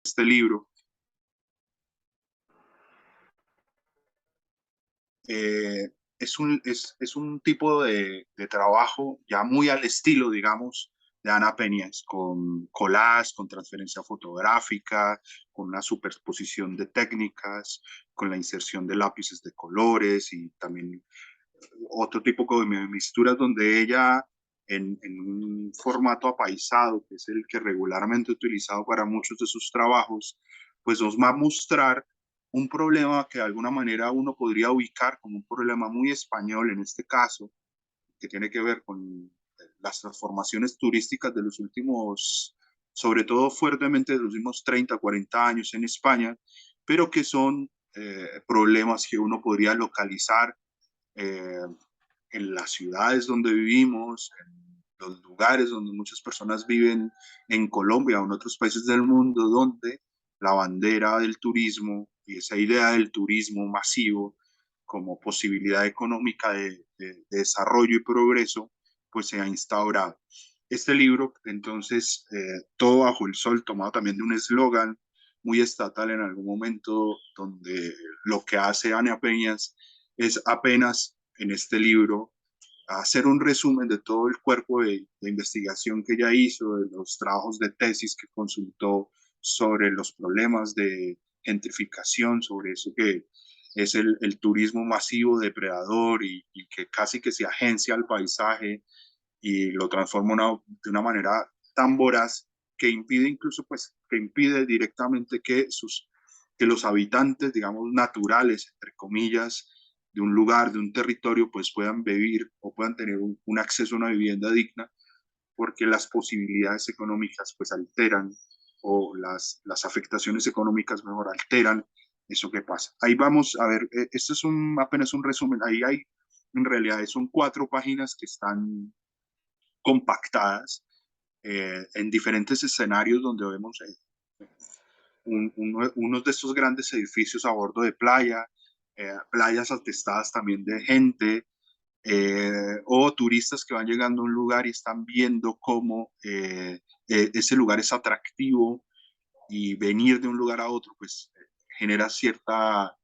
este libro. Eh, es un tipo de trabajo ya muy al estilo, digamos, de Ana Peñas, con collage, con transferencia fotográfica, con una superposición de técnicas, con la inserción de lápices de colores y también otro tipo de misturas donde ella en un formato apaisado, que es el que regularmente he utilizado para muchos de sus trabajos, pues nos va a mostrar un problema que de alguna manera uno podría ubicar como un problema muy español en este caso, que tiene que ver con las transformaciones turísticas de los últimos, sobre todo fuertemente de los últimos 30, 40 años en España, pero que son problemas que uno podría localizar eh, en las ciudades donde vivimos, en los lugares donde muchas personas viven en Colombia o en otros países del mundo, donde la bandera del turismo y esa idea del turismo masivo como posibilidad económica de desarrollo y progreso, pues se ha instaurado. Este libro, entonces, Todo bajo el sol, tomado también de un eslogan muy estatal en algún momento, donde lo que hace Ana Peñas es apenas en este libro hacer un resumen de todo el cuerpo de investigación que ella hizo, de los trabajos de tesis que consultó sobre los problemas de gentrificación, sobre eso que es el turismo masivo depredador y que casi que se agencia al paisaje y lo transforma de una manera tan voraz que impide incluso, pues, que impide directamente que los habitantes, digamos, naturales, entre comillas, de un lugar, de un territorio, pues puedan vivir o puedan tener un acceso a una vivienda digna, porque las posibilidades económicas pues alteran o las afectaciones económicas mejor alteran eso que pasa. Ahí vamos a ver, esto es apenas un resumen, ahí hay, en realidad son 4 páginas que están compactadas en diferentes escenarios donde vemos unos de estos grandes edificios a bordo de playa, playas atestadas también de gente, o turistas que van llegando a un lugar y están viendo cómo ese lugar es atractivo y venir de un lugar a otro pues genera cierta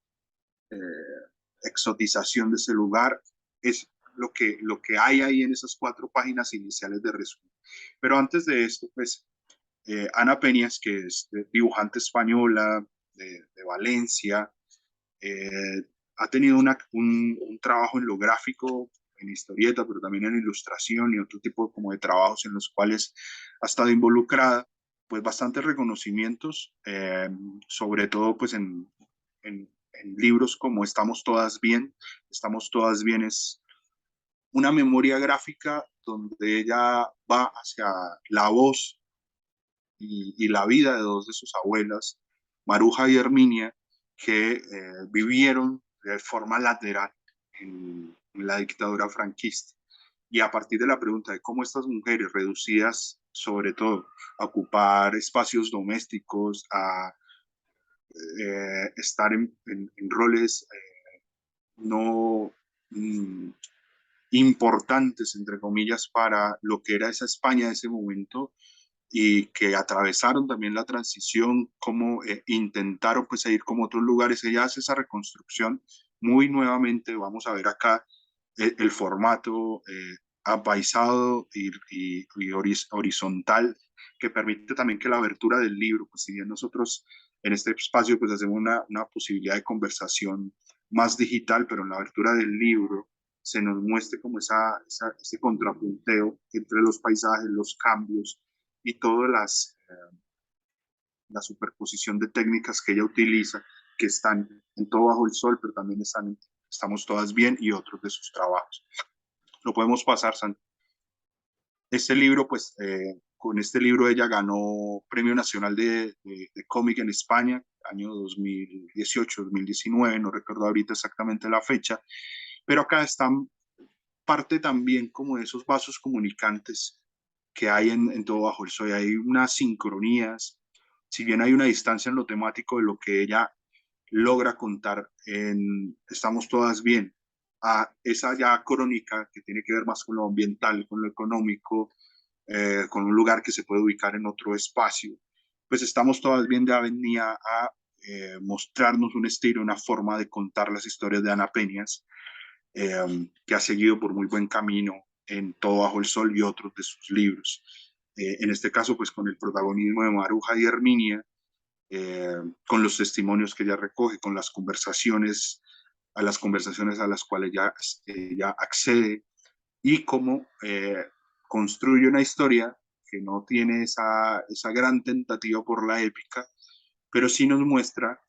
eh, exotización de ese lugar. Es lo que hay ahí en esas 4 páginas iniciales de resumen. Pero antes de esto, pues Ana Peñas, que es dibujante española de Valencia, eh, ha tenido un trabajo en lo gráfico, en historieta, pero también en ilustración y otro tipo como de trabajos en los cuales ha estado involucrada, pues bastantes reconocimientos, sobre todo pues en libros como Estamos Todas Bien es una memoria gráfica donde ella va hacia la voz y la vida de 2 de sus abuelas, Maruja y Herminia, que vivieron de forma lateral en la dictadura franquista. Y a partir de la pregunta de cómo estas mujeres reducidas, sobre todo, a ocupar espacios domésticos, a estar en roles no importantes, entre comillas, para lo que era esa España de ese momento, y que atravesaron también la transición, como intentaron pues ir como otros lugares. Ella hace esa reconstrucción muy nuevamente. Vamos a ver acá el formato apaisado horizontal, que permite también que la abertura del libro, pues si bien nosotros en este espacio pues hacemos una posibilidad de conversación más digital, pero en la abertura del libro se nos muestre como ese contrapunteo entre los paisajes, los cambios y toda la superposición de técnicas que ella utiliza, que están en Todo bajo el sol, pero también Estamos Todas Bien y otros de sus trabajos. Lo podemos pasar, Santi. Este libro, pues, con este libro ella ganó Premio Nacional de Cómic en España, año 2018, 2019, no recuerdo ahorita exactamente la fecha, pero acá están parte también como de esos vasos comunicantes que hay en Todo bajo el sol. Hay unas sincronías, si bien hay una distancia en lo temático de lo que ella logra contar en Estamos Todas Bien, a esa ya crónica que tiene que ver más con lo ambiental, con lo económico, con un lugar que se puede ubicar en otro espacio. pues estamos todas bien de avenida a mostrarnos un estilo, una forma de contar las historias de Ana Peñas, que ha seguido por muy buen camino en Todo bajo el sol y otros de sus libros. En este caso, pues con el protagonismo de Maruja y Herminia, con los testimonios que ella recoge, con las conversaciones a las cuales ella accede y cómo construye una historia que no tiene esa gran tentativa por la épica, pero sí nos muestra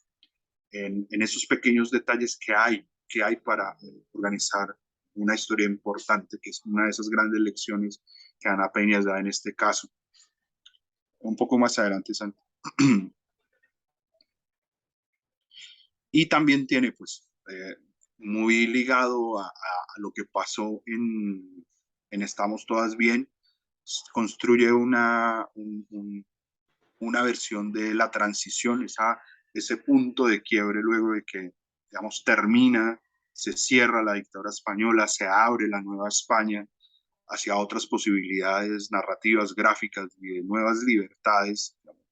en esos pequeños detalles que hay para organizar una historia importante, que es una de esas grandes lecciones que Ana Peña da en este caso. Un poco más adelante, Santi. Y también tiene, pues, muy ligado a lo que pasó en Estamos Todas Bien, construye una versión de la transición, ese punto de quiebre luego de que, digamos, termina, se cierra la dictadura española, se abre la nueva España hacia otras posibilidades narrativas, gráficas y de nuevas libertades, digamos,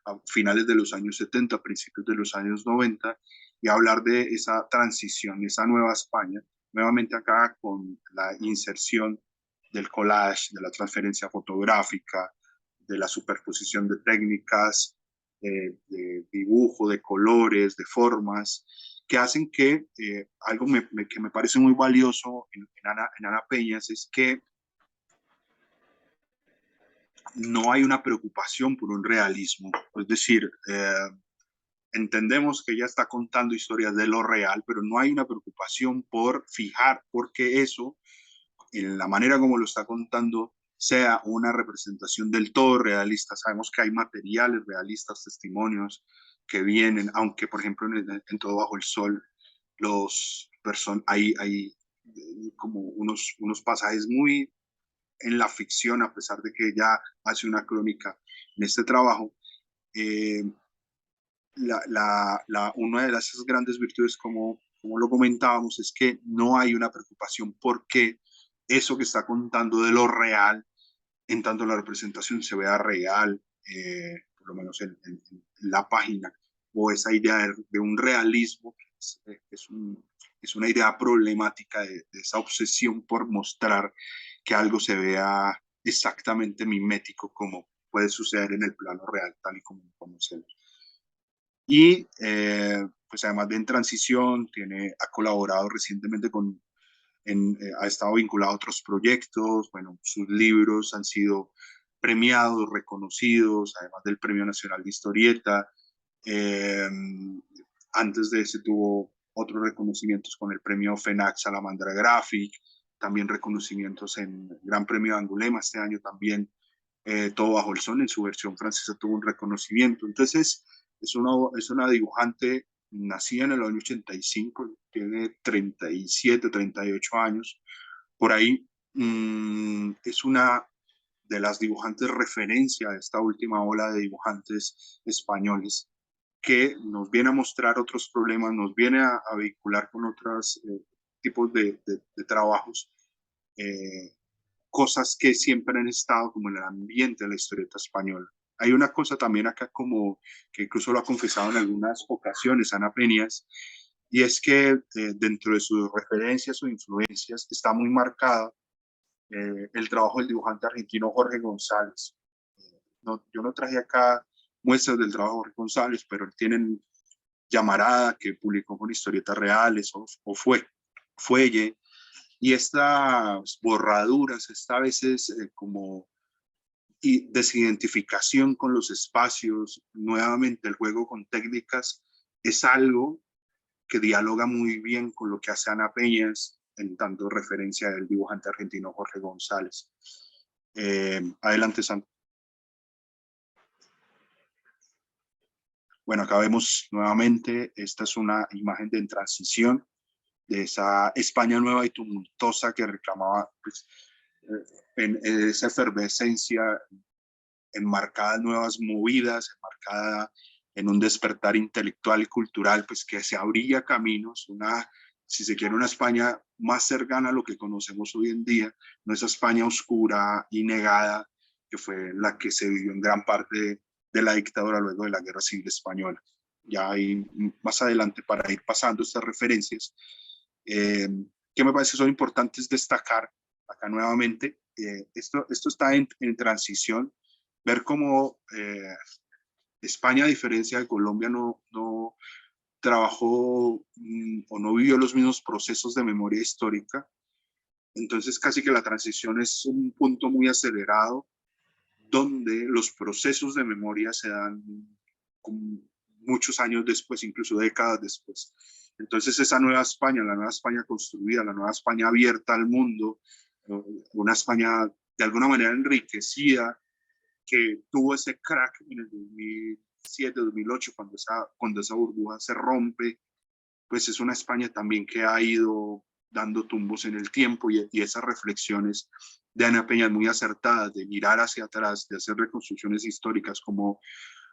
a finales de los años 70, principios de los años 90, y hablar de esa transición, esa nueva España, nuevamente acá con la inserción del collage, de la transferencia fotográfica, de la superposición de técnicas, de dibujo, de colores, de formas, que hacen que algo que me parece muy valioso en Ana Peñas es que no hay una preocupación por un realismo. Es decir, entendemos que ella está contando historias de lo real, pero no hay una preocupación por fijar, porque eso, en la manera como lo está contando, sea una representación del todo realista. Sabemos que hay materiales realistas, testimonios que vienen, aunque por ejemplo en Todo bajo el sol, hay como unos pasajes muy en la ficción, a pesar de que ya hace una crónica en este trabajo. Eh, una de las grandes virtudes, como lo comentábamos, es que no hay una preocupación porque eso que está contando de lo real, en tanto la representación se vea real, por lo menos en la página, o esa idea de un realismo, que es una idea problemática de esa obsesión por mostrar que algo se vea exactamente mimético como puede suceder en el plano real, tal y como conocemos. Y pues además de En Transición, ha colaborado recientemente ha estado vinculado a otros proyectos, bueno, sus libros han sido premiados, reconocidos, además del Premio Nacional de Historieta. Eh, Antes de ese tuvo otros reconocimientos con el Premio FENAC Salamandra Graphic, también reconocimientos en el Gran Premio de Angulema este año también. Todo bajo el sol en su versión francesa tuvo un reconocimiento. Entonces, es una dibujante nacida en el año 85, tiene 37, 38 años, por ahí. Es una de las dibujantes referencia de esta última ola de dibujantes españoles que nos viene a mostrar otros problemas, nos viene a vincular con otros tipos de trabajos, eh, cosas que siempre han estado como en el ambiente de la historieta española. Hay una cosa también acá como que incluso lo ha confesado en algunas ocasiones Ana Peñas, y es que dentro de sus referencias o influencias está muy marcada el trabajo del dibujante argentino Jorge González. No, yo no traje acá muestras del trabajo de Jorge González, pero tienen Llamarada, que publicó con historietas reales, o Fuelle, y estas borraduras, esta a veces como desidentificación con los espacios, nuevamente el juego con técnicas, es algo que dialoga muy bien con lo que hace Ana Peñas, en tanto referencia del dibujante argentino Jorge González. Adelante, Santo. Bueno, acá vemos nuevamente, esta es una imagen de transición de esa España nueva y tumultuosa que reclamaba, pues, en esa efervescencia enmarcada en nuevas movidas, enmarcada en un despertar intelectual y cultural, pues que se abría caminos, si se quiere, una España más cercana a lo que conocemos hoy en día, no esa España oscura y negada que fue la que se vivió en gran parte de la dictadura luego de la Guerra Civil Española. Ya ahí más adelante, para ir pasando estas referencias, que me parece son importantes destacar acá nuevamente. Esto está en transición, ver cómo España, a diferencia de Colombia, no trabajó o no vivió los mismos procesos de memoria histórica. Entonces casi que la transición es un punto muy acelerado donde los procesos de memoria se dan muchos años después, incluso décadas después. Entonces esa nueva España, la nueva España construida, la nueva España abierta al mundo, una España de alguna manera enriquecida, que tuvo ese crack en el 2007, 2008, cuando esa burbuja se rompe, pues es una España también que ha ido dando tumbos en el tiempo y esas reflexiones de Ana Peña muy acertadas, de mirar hacia atrás, de hacer reconstrucciones históricas como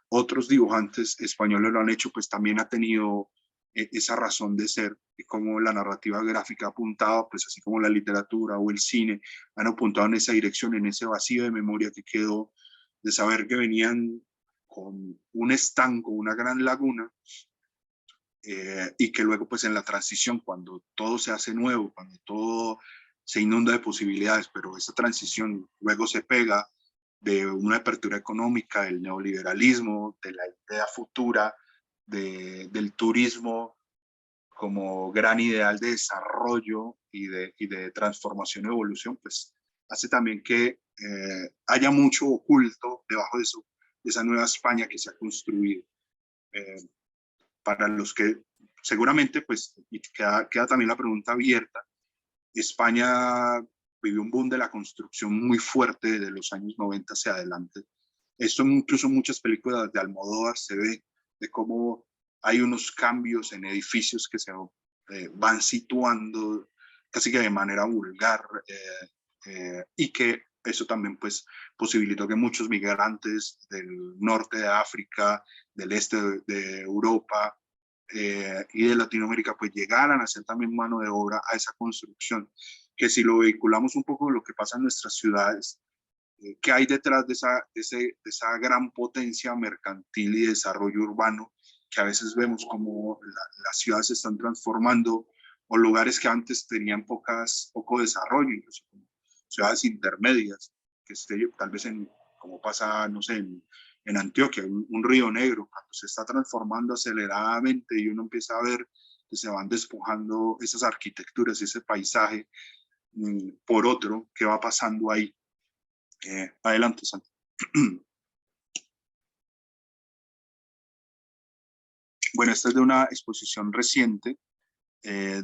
otros dibujantes españoles lo han hecho, pues también ha tenido esa razón de ser, y como la narrativa gráfica ha apuntado, pues así como la literatura o el cine han apuntado en esa dirección, en ese vacío de memoria que quedó, de saber que venían con un estanco, una gran laguna, y que luego pues en la transición, cuando todo se hace nuevo, cuando todo se inunda de posibilidades, pero esa transición luego se pega de una apertura económica, del neoliberalismo, de la idea futura, del turismo como gran ideal de desarrollo y de transformación y evolución, pues hace también que haya mucho oculto debajo de eso, de esa nueva España que se ha construido. Eh, para los que seguramente, pues, y queda también la pregunta abierta, España vivió un boom de la construcción muy fuerte de los años 90 hacia adelante. Esto incluso en muchas películas de Almodóvar se ve de cómo hay unos cambios en edificios que se van situando casi que de manera vulgar, y que eso también pues posibilitó que muchos migrantes del norte de África, del este de Europa, y de Latinoamérica pues llegaran a ser también mano de obra a esa construcción, que si lo vehiculamos un poco de lo que pasa en nuestras ciudades, ¿qué hay detrás de esa gran potencia mercantil y desarrollo urbano que a veces vemos como las ciudades se están transformando, o lugares que antes tenían poco desarrollo, incluso como ciudades intermedias, que esté tal vez como pasa, no sé, en Antioquia, un Río Negro, cuando se está transformando aceleradamente y uno empieza a ver que se van despojando esas arquitecturas, ese paisaje, por otro, ¿qué va pasando ahí? Adelante, Santi. Bueno, esta es de una exposición reciente,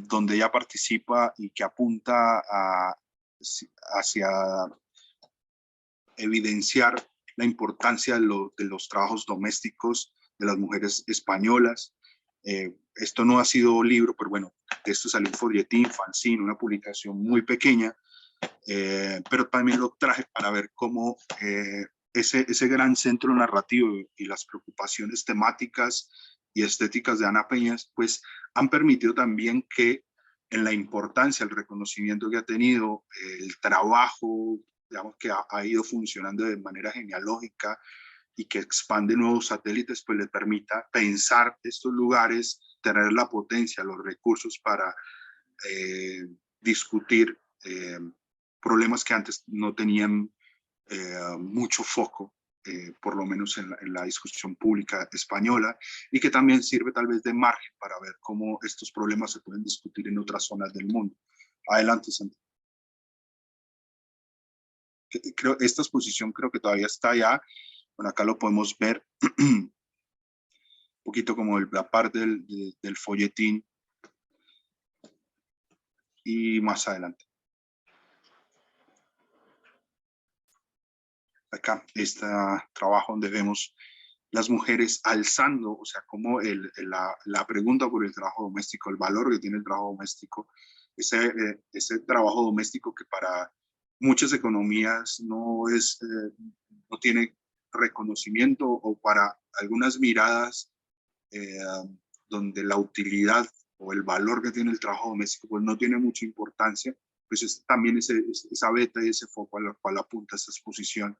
donde ella participa y que apunta hacia evidenciar la importancia de los trabajos domésticos de las mujeres españolas. Esto no ha sido libro, pero bueno, de esto salió un folletín, fanzine, una publicación muy pequeña, pero también lo traje para ver cómo ese gran centro narrativo y las preocupaciones temáticas y estéticas de Ana Peñas, pues han permitido también que en la importancia, el reconocimiento que ha tenido, el trabajo, digamos, que ha ido funcionando de manera genealógica y que expande nuevos satélites, pues le permita pensar estos lugares, tener la potencia, los recursos para discutir problemas que antes no tenían mucho foco, por lo menos en la discusión pública española, y que también sirve tal vez de margen para ver cómo estos problemas se pueden discutir en otras zonas del mundo. Adelante, Santi. Esta exposición creo que todavía está allá. Bueno, acá lo podemos ver un poquito como la parte del folletín, y más adelante. Acá está trabajo donde vemos las mujeres alzando, o sea, como la pregunta por el trabajo doméstico, el valor que tiene el trabajo doméstico, ese trabajo doméstico que para muchas economías no tiene reconocimiento, o para algunas miradas eh, donde la utilidad o el valor que tiene el trabajo doméstico pues no tiene mucha importancia, pues también esa beta y ese foco a la cual apunta esta exposición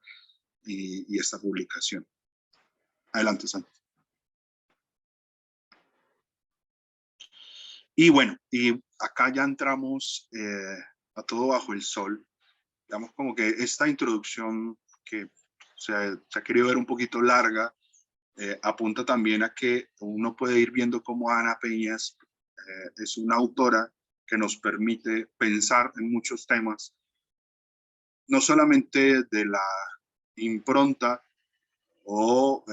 y esta publicación. Adelante, Santi. Y bueno, y acá ya entramos a todo bajo el sol. Digamos como que esta introducción que se ha querido ver un poquito larga, apunta también a que uno puede ir viendo cómo Ana Peñas es una autora que nos permite pensar en muchos temas, no solamente de la impronta o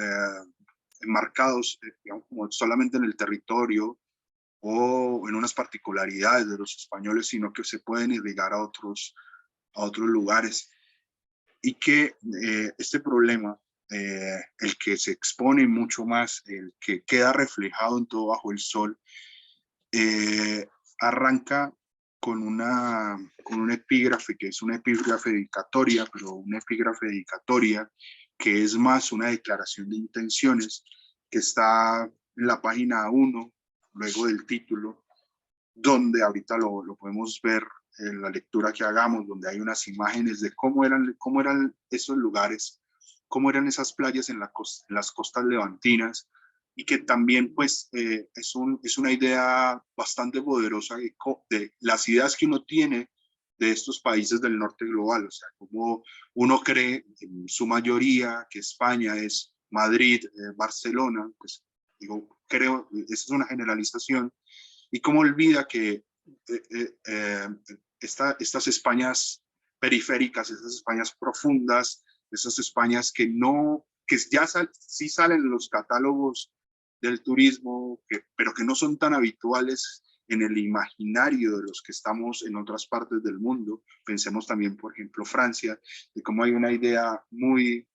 enmarcados, digamos, como solamente en el territorio o en unas particularidades de los españoles, sino que se pueden irrigar a otros lugares. Y que este problema, el que se expone mucho más, el que queda reflejado en todo bajo el sol, arranca con un epígrafe, que es una epígrafe dedicatoria, pero una epígrafe dedicatoria que es más una declaración de intenciones, que está en la página 1, luego del título, donde ahorita lo podemos ver en la lectura que hagamos, donde hay unas imágenes de cómo eran esos lugares, cómo eran esas playas en las costas levantinas, y que también pues es una idea bastante poderosa de las ideas que uno tiene de estos países del norte global, o sea, como uno cree en su mayoría que España es Madrid, Barcelona, pues digo, creo, esa es una generalización, y cómo olvida que estas Españas periféricas, esas Españas profundas, esas Españas que no, que ya sí salen en los catálogos del turismo, pero que no son tan habituales en el imaginario de los que estamos en otras partes del mundo. Pensemos también, por ejemplo, Francia, de cómo hay una idea muy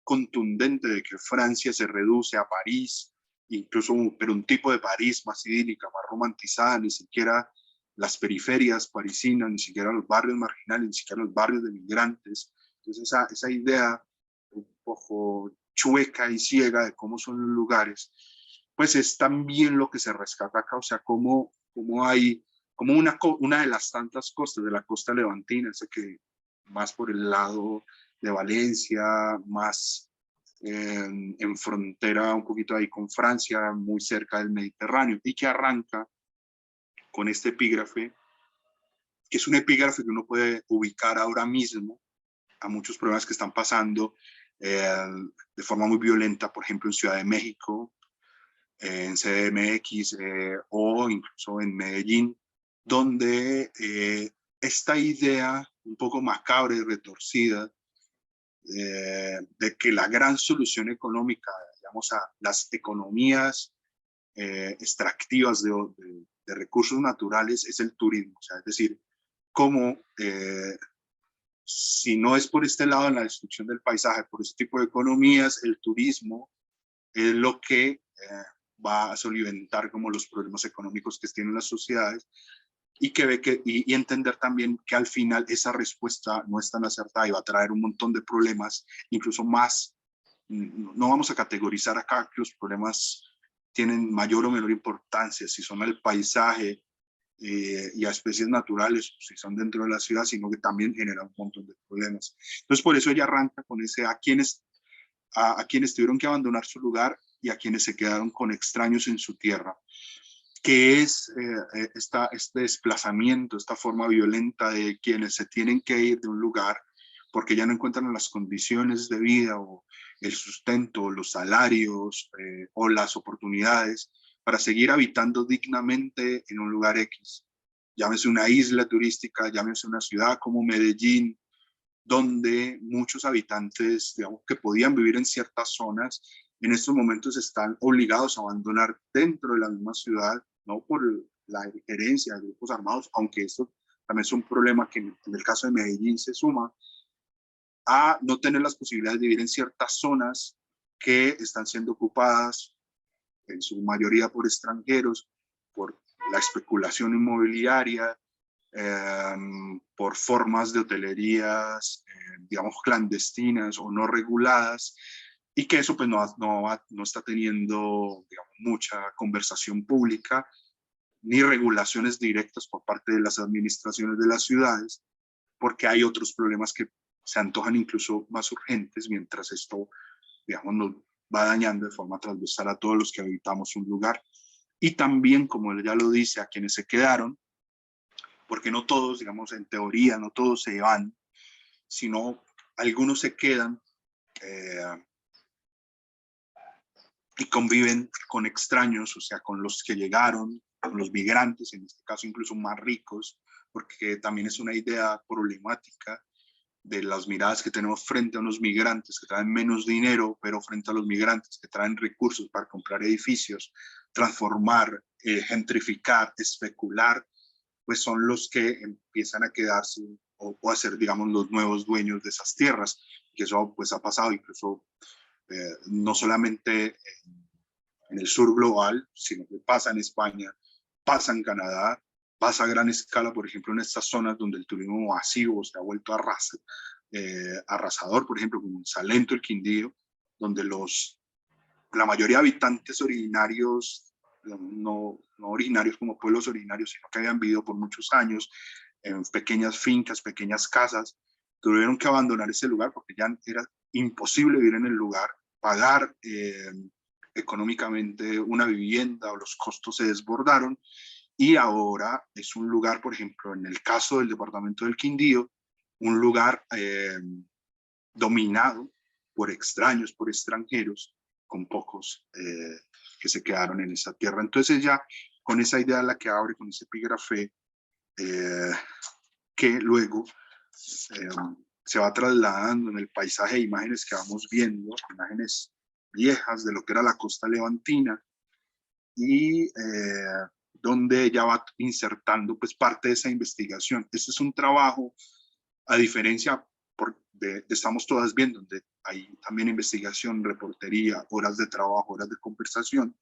contundente de que Francia se reduce a París, incluso pero un tipo de París más idílica, más romantizada, ni siquiera las periferias parisinas, ni siquiera los barrios marginales, ni siquiera los barrios de migrantes. Entonces esa idea un poco chueca y ciega de cómo son los lugares, pues es también lo que se rescata acá, o sea, cómo hay, como una de las tantas costas de la costa levantina, ese que más por el lado de Valencia, más en frontera un poquito ahí con Francia, muy cerca del Mediterráneo, y que arranca con este epígrafe, que es un epígrafe que uno puede ubicar ahora mismo a muchos problemas que están pasando de forma muy violenta, por ejemplo, en Ciudad de México, en CDMX o incluso en Medellín, donde esta idea un poco macabra y retorcida de que la gran solución económica, digamos, a las economías extractivas de recursos naturales es el turismo. O sea, es decir, cómo si no es por este lado en la destrucción del paisaje, por este tipo de economías, el turismo es lo que va a soliviantar como los problemas económicos que tienen las sociedades, y que ve y entender también que al final esa respuesta no es tan acertada y va a traer un montón de problemas, incluso más. No vamos a categorizar acá que los problemas tienen mayor o menor importancia, si son al paisaje y a especies naturales, si son dentro de la ciudad, sino que también generan un montón de problemas. Entonces, por eso ella arranca con ese a quienes tuvieron que abandonar su lugar y a quienes se quedaron con extraños en su tierra, que es este desplazamiento, esta forma violenta de quienes se tienen que ir de un lugar porque ya no encuentran las condiciones de vida o el sustento, los salarios o las oportunidades para seguir habitando dignamente en un lugar X. Llámese una isla turística, llámese una ciudad como Medellín, donde muchos habitantes, digamos, que podían vivir en ciertas zonas, en estos momentos están obligados a abandonar dentro de la misma ciudad, no por la herencia de grupos armados, aunque esto también es un problema que en el caso de Medellín se suma, a no tener las posibilidades de vivir en ciertas zonas que están siendo ocupadas en su mayoría por extranjeros, por la especulación inmobiliaria, por formas de hotelerías, digamos, clandestinas o no reguladas, y que eso pues no está teniendo, digamos, mucha conversación pública ni regulaciones directas por parte de las administraciones de las ciudades, porque hay otros problemas que se antojan incluso más urgentes, mientras esto, digamos, va dañando de forma transversal a todos los que habitamos un lugar. Y también, como él ya lo dice, a quienes se quedaron, porque no todos, digamos, en teoría, no todos se van, sino algunos se quedan y conviven con extraños, o sea, con los que llegaron, con los migrantes, en este caso incluso más ricos, porque también es una idea problemática de las miradas que tenemos frente a unos migrantes que traen menos dinero, pero frente a los migrantes que traen recursos para comprar edificios, transformar, gentrificar, especular, pues son los que empiezan a quedarse o a ser, digamos, los nuevos dueños de esas tierras, que eso pues ha pasado incluso no solamente en el sur global, sino que pasa en España, pasa en Canadá, pasa a gran escala, por ejemplo, en estas zonas donde el turismo masivo se ha vuelto arrasador, por ejemplo, como en Salento, el Quindío, donde la mayoría de habitantes originarios, no originarios como pueblos originarios, sino que habían vivido por muchos años en pequeñas fincas, pequeñas casas, tuvieron que abandonar ese lugar porque ya era imposible vivir en el lugar, pagar económicamente una vivienda o los costos se desbordaron y ahora es un lugar, por ejemplo, en el caso del departamento del Quindío, un lugar dominado por extraños, por extranjeros, con pocos que se quedaron en esa tierra. Entonces ya con esa idea la que abre, con ese epígrafe, que luego se va trasladando en el paisaje de imágenes que vamos viendo, imágenes viejas de lo que era la costa levantina, y donde ella va insertando pues parte de esa investigación. Este es un trabajo, a diferencia de Estamos Todas Bien, donde hay también investigación, reportería, horas de trabajo, horas de conversación,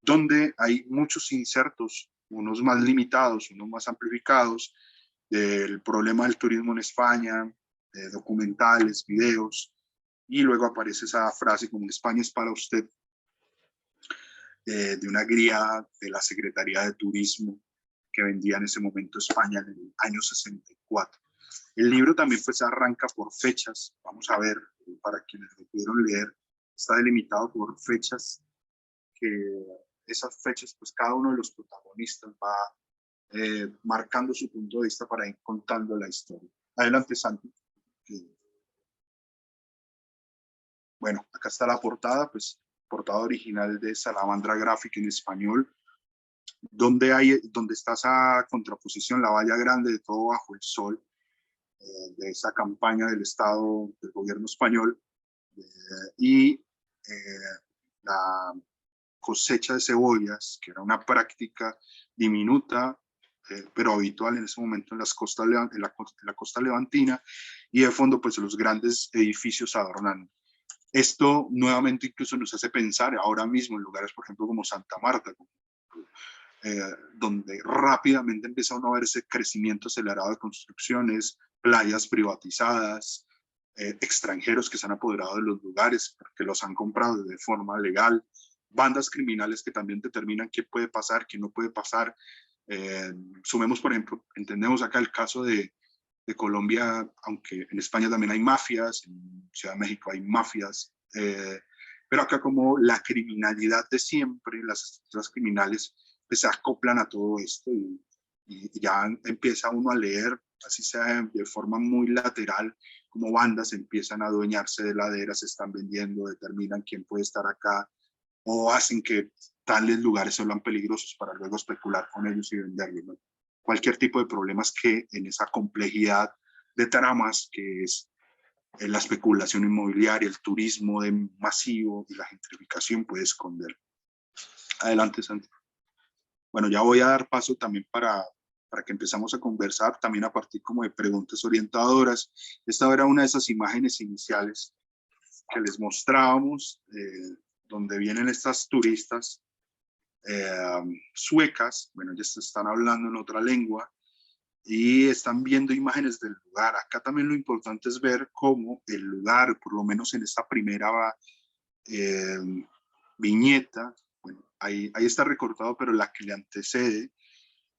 donde hay muchos insertos, unos más limitados, unos más amplificados, del problema del turismo en España, documentales, videos, y luego aparece esa frase como España es para usted, de una guía de la Secretaría de Turismo que vendía en ese momento España en el año 64. El libro también pues arranca por fechas, vamos a ver, para quienes lo pudieron leer, está delimitado por fechas, que esas fechas pues cada uno de los protagonistas va marcando su punto de vista para ir contando la historia. Adelante, Santi. Bueno, acá está la portada, pues portada original de Salamandra Graphic en español, donde está esa contraposición, la valla grande de todo bajo el sol, de esa campaña del Estado, del gobierno español, y la cosecha de cebollas, que era una práctica diminuta, pero habitual en ese momento en las costas, en la costa levantina, y de fondo pues los grandes edificios adornando. Esto nuevamente incluso nos hace pensar ahora mismo en lugares, por ejemplo, como Santa Marta, donde rápidamente empieza uno a ver ese crecimiento acelerado de construcciones, playas privatizadas, extranjeros que se han apoderado de los lugares porque los han comprado de forma legal, bandas criminales que también determinan qué puede pasar, qué no puede pasar. Sumemos, por ejemplo, entendemos acá el caso de Colombia, aunque en España también hay mafias, en Ciudad de México hay mafias, pero acá como la criminalidad de siempre, las estructuras criminales, pues se acoplan a todo esto y ya empieza uno a leer, así sea de forma muy lateral, como bandas empiezan a adueñarse de laderas, se están vendiendo, determinan quién puede estar acá, o hacen que tales lugares se vuelvan peligrosos para luego especular con ellos y venderlos, ¿no? Cualquier tipo de problemas que en esa complejidad de tramas que es la especulación inmobiliaria, el turismo masivo y la gentrificación puede esconder. Adelante, Santi. Bueno, ya voy a dar paso también para que empezamos a conversar, también a partir como de preguntas orientadoras. Esta era una de esas imágenes iniciales que les mostrábamos, donde vienen estas turistas suecas, bueno, ya se están hablando en otra lengua, y están viendo imágenes del lugar. Acá también lo importante es ver cómo el lugar, por lo menos en esta primera eh, viñeta, bueno, ahí está recortado, pero la que le antecede,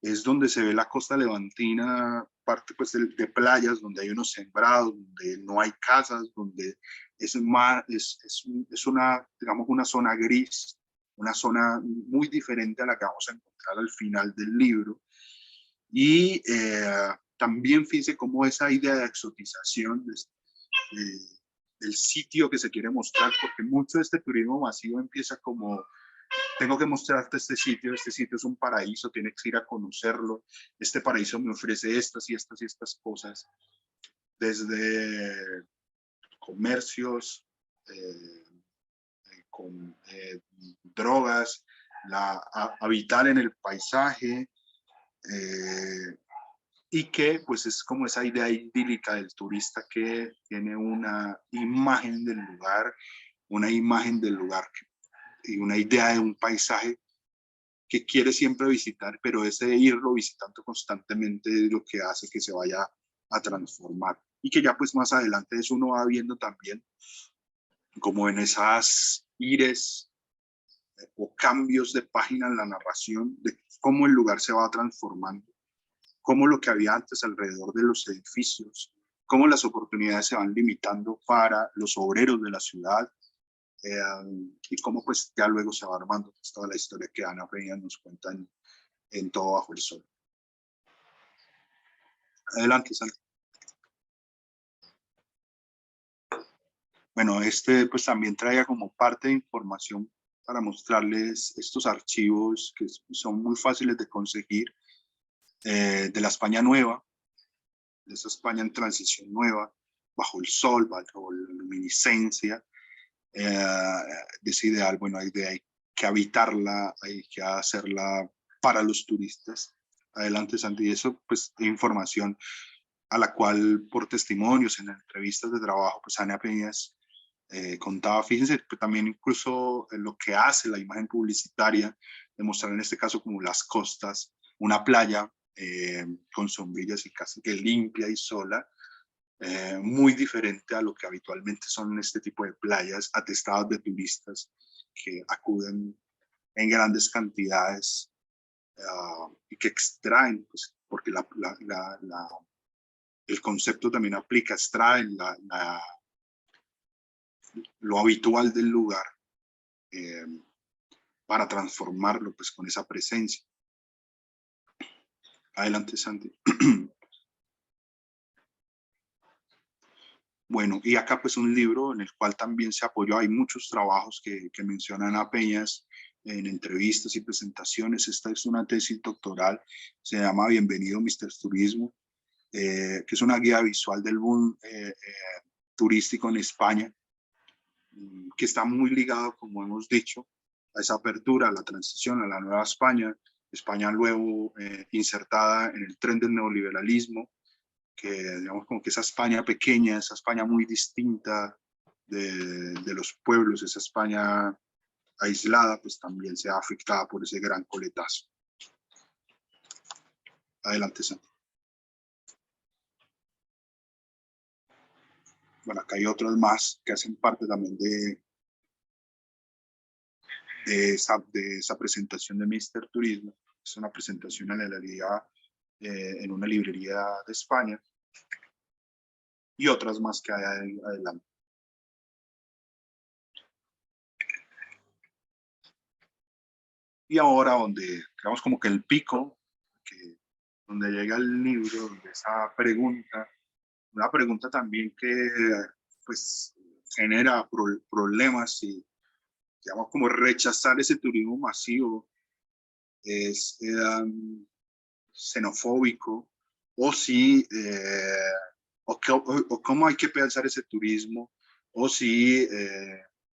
es donde se ve la costa levantina, parte pues de playas, donde hay unos sembrados, donde no hay casas, donde es, más, es una, digamos, una zona gris, una zona muy diferente a la que vamos a encontrar al final del libro. Y también fíjese cómo esa idea de exotización del sitio que se quiere mostrar, porque mucho de este turismo masivo empieza como tengo que mostrarte este sitio es un paraíso, tienes que ir a conocerlo, este paraíso me ofrece estas y estas y estas cosas, desde comercios, con drogas, habitar en el paisaje, y que pues es como esa idea idílica del turista que tiene una imagen del lugar, una imagen del lugar y una idea de un paisaje que quiere siempre visitar, pero ese irlo visitando constantemente es lo que hace que se vaya a transformar. Y que ya pues más adelante eso uno va viendo también como en esas ires o cambios de página en la narración de cómo el lugar se va transformando, cómo lo que había antes alrededor de los edificios, cómo las oportunidades se van limitando para los obreros de la ciudad, y cómo pues ya luego se va armando pues, toda la historia que Ana Peña nos cuenta en Todo Bajo el Sol. Adelante, Santi. Bueno, este pues también traía como parte de información para mostrarles estos archivos que son muy fáciles de conseguir, de la España nueva, de esa España en transición nueva, bajo el sol, bajo la luminiscencia, de ese ideal. Bueno, hay que habitarla, hay que hacerla para los turistas. Adelante, Santi. Y eso, pues, información a la cual, por testimonios en entrevistas de trabajo, pues, Ana Peñas contaba. Fíjense, pues, también incluso lo que hace la imagen publicitaria, de mostrar en este caso como las costas, una playa con sombrillas y casi que limpia y sola, muy diferente a lo que habitualmente son este tipo de playas atestadas de turistas que acuden en grandes cantidades, y que extraen, pues, porque el concepto también aplica, extraen lo habitual del lugar, eh, para transformarlo pues con esa presencia. Adelante, Santi. Bueno, y acá pues un libro en el cual también se apoyó, hay muchos trabajos que mencionan a Peñas en entrevistas y presentaciones. Esta es una tesis doctoral, se llama Bienvenido Mr. Turismo, que es una guía visual del boom turístico en España, que está muy ligado, como hemos dicho, a esa apertura, a la transición, a la nueva España, España luego insertada en el tren del neoliberalismo, que digamos como que esa España pequeña, esa España muy distinta de los pueblos, esa España aislada, pues también se ha afectada por ese gran coletazo. Adelante, Santi. Bueno, acá hay otros más que hacen parte también de esa presentación de Mr. Turismo. Es una presentación en una librería de España, y otras más que hay adelante. Y ahora donde, digamos como que el pico, donde llega el libro, donde esa pregunta, una pregunta también que pues genera problemas y digamos como rechazar ese turismo masivo es xenofóbico, o si o cómo hay que pensar ese turismo, o si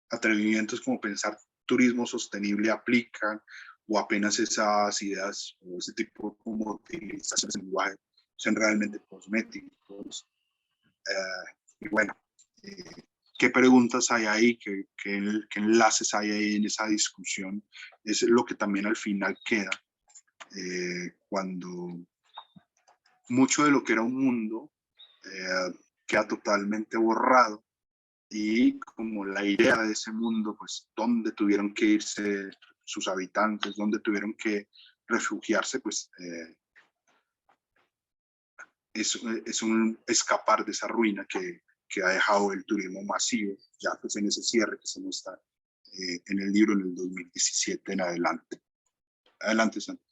atrevimientos como pensar turismo sostenible aplican, o apenas esas ideas o ese tipo como utilizaciones de lenguaje son realmente cosméticos. Y bueno, eh, ¿qué preguntas hay ahí? ¿Qué enlaces hay ahí en esa discusión? Es lo que también al final queda, cuando mucho de lo que era un mundo queda totalmente borrado, y como la idea de ese mundo, pues dónde tuvieron que irse sus habitantes, dónde tuvieron que refugiarse, pues es un escapar de esa ruina que ha dejado el turismo masivo, ya pues en ese cierre que se muestra en el libro en el 2017 en adelante. Adelante, Santi.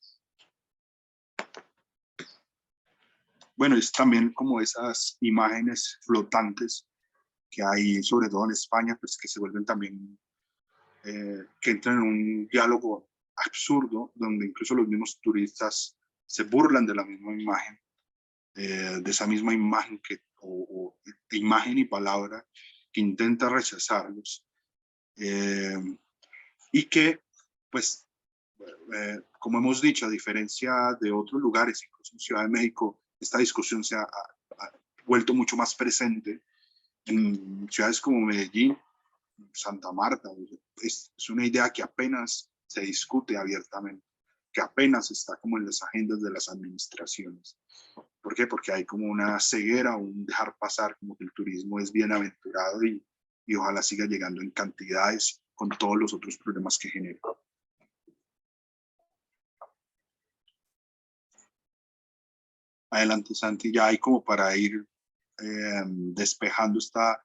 Bueno, es también como esas imágenes flotantes que hay, sobre todo en España, pues que se vuelven también, que entran en un diálogo absurdo, donde incluso los mismos turistas se burlan de la misma imagen, de esa misma imagen imagen y palabra que intenta rechazarlos, y que, pues, como hemos dicho, a diferencia de otros lugares, incluso en Ciudad de México, esta discusión ha vuelto mucho más presente en ciudades como Medellín, Santa Marta. Es una idea que apenas se discute abiertamente, que apenas está como en las agendas de las administraciones. ¿Por qué? Porque hay como una ceguera, un dejar pasar, como que el turismo es bienaventurado y ojalá siga llegando en cantidades con todos los otros problemas que genera. Adelante, Santi, ya hay como para ir despejando esta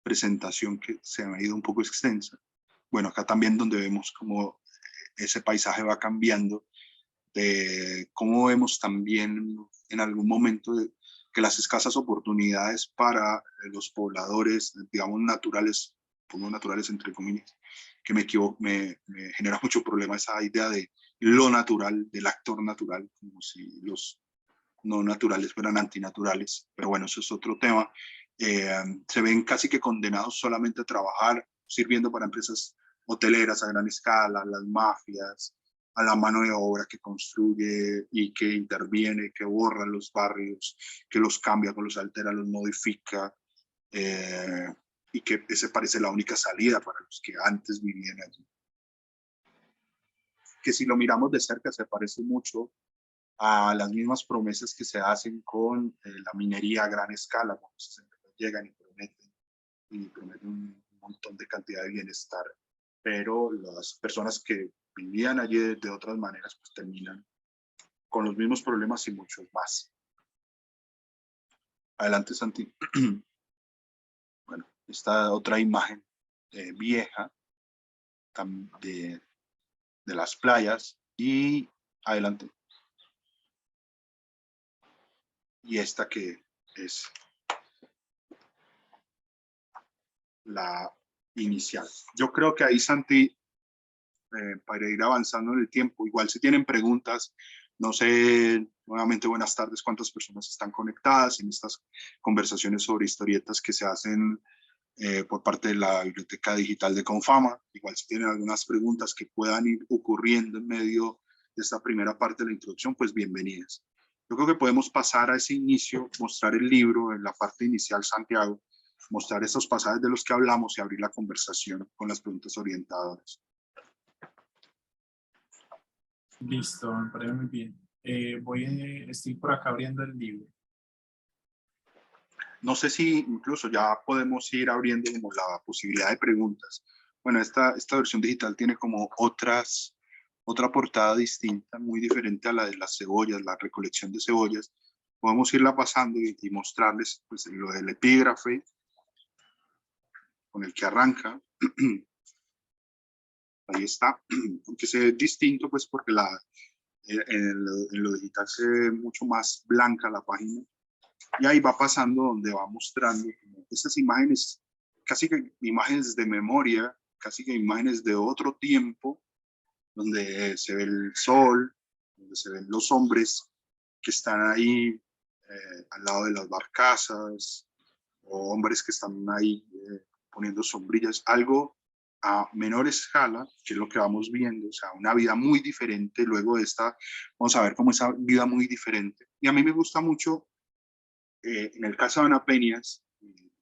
presentación que se ha ido un poco extensa. Bueno, acá también donde vemos cómo ese paisaje va cambiando, de cómo vemos también en algún momento que las escasas oportunidades para los pobladores, digamos, naturales, pongo naturales entre comillas, que me equivoco, me genera mucho problema esa idea de lo natural, del actor natural, como si los no naturales fueran antinaturales, pero bueno, eso es otro tema. Se ven casi que condenados solamente a trabajar sirviendo para empresas hoteleras a gran escala, las mafias, a la mano de obra que construye y que interviene, que borra los barrios, que los cambia, que los altera, los modifica, y que ese parece la única salida para los que antes vivían allí. Que si lo miramos de cerca se parece mucho a las mismas promesas que se hacen con la minería a gran escala, cuando se llegan y prometen un montón de cantidad de bienestar, pero las personas que vivían allí de otras maneras pues terminan con los mismos problemas y muchos más. Adelante, Santi. Bueno, esta otra imagen vieja de, de las playas y adelante. Y esta que es la inicial. Yo creo que ahí, Santi, para ir avanzando en el tiempo, igual si tienen preguntas, no sé, nuevamente buenas tardes, cuántas personas están conectadas en estas conversaciones sobre historietas que se hacen por parte de la Biblioteca Digital de Confama. Igual si tienen algunas preguntas que puedan ir ocurriendo en medio de esta primera parte de la introducción, pues bienvenidas. Yo creo que podemos pasar a ese inicio, mostrar el libro en la parte inicial, Santiago, mostrar estos pasajes de los que hablamos y abrir la conversación con las preguntas orientadoras. Listo, me parece muy bien. Estoy por acá abriendo el libro. No sé si incluso ya podemos ir abriendo como la posibilidad de preguntas. Bueno, esta versión digital tiene como otra portada distinta, muy diferente a la de las cebollas, la recolección de cebollas. Podemos irla pasando y mostrarles pues, lo del epígrafe con el que arranca. Ahí está, aunque se ve distinto pues porque en lo digital se ve mucho más blanca la página. Y ahí va pasando donde va mostrando estas imágenes, casi que imágenes de memoria, casi que imágenes de otro tiempo, donde se ve el sol, donde se ven los hombres que están ahí al lado de las barcazas, o hombres que están ahí poniendo sombrillas, algo a menor escala, que es lo que vamos viendo, o sea, una vida muy diferente. Luego de esta, vamos a ver cómo esa vida muy diferente. Y a mí me gusta mucho en el caso de Ana Peñas,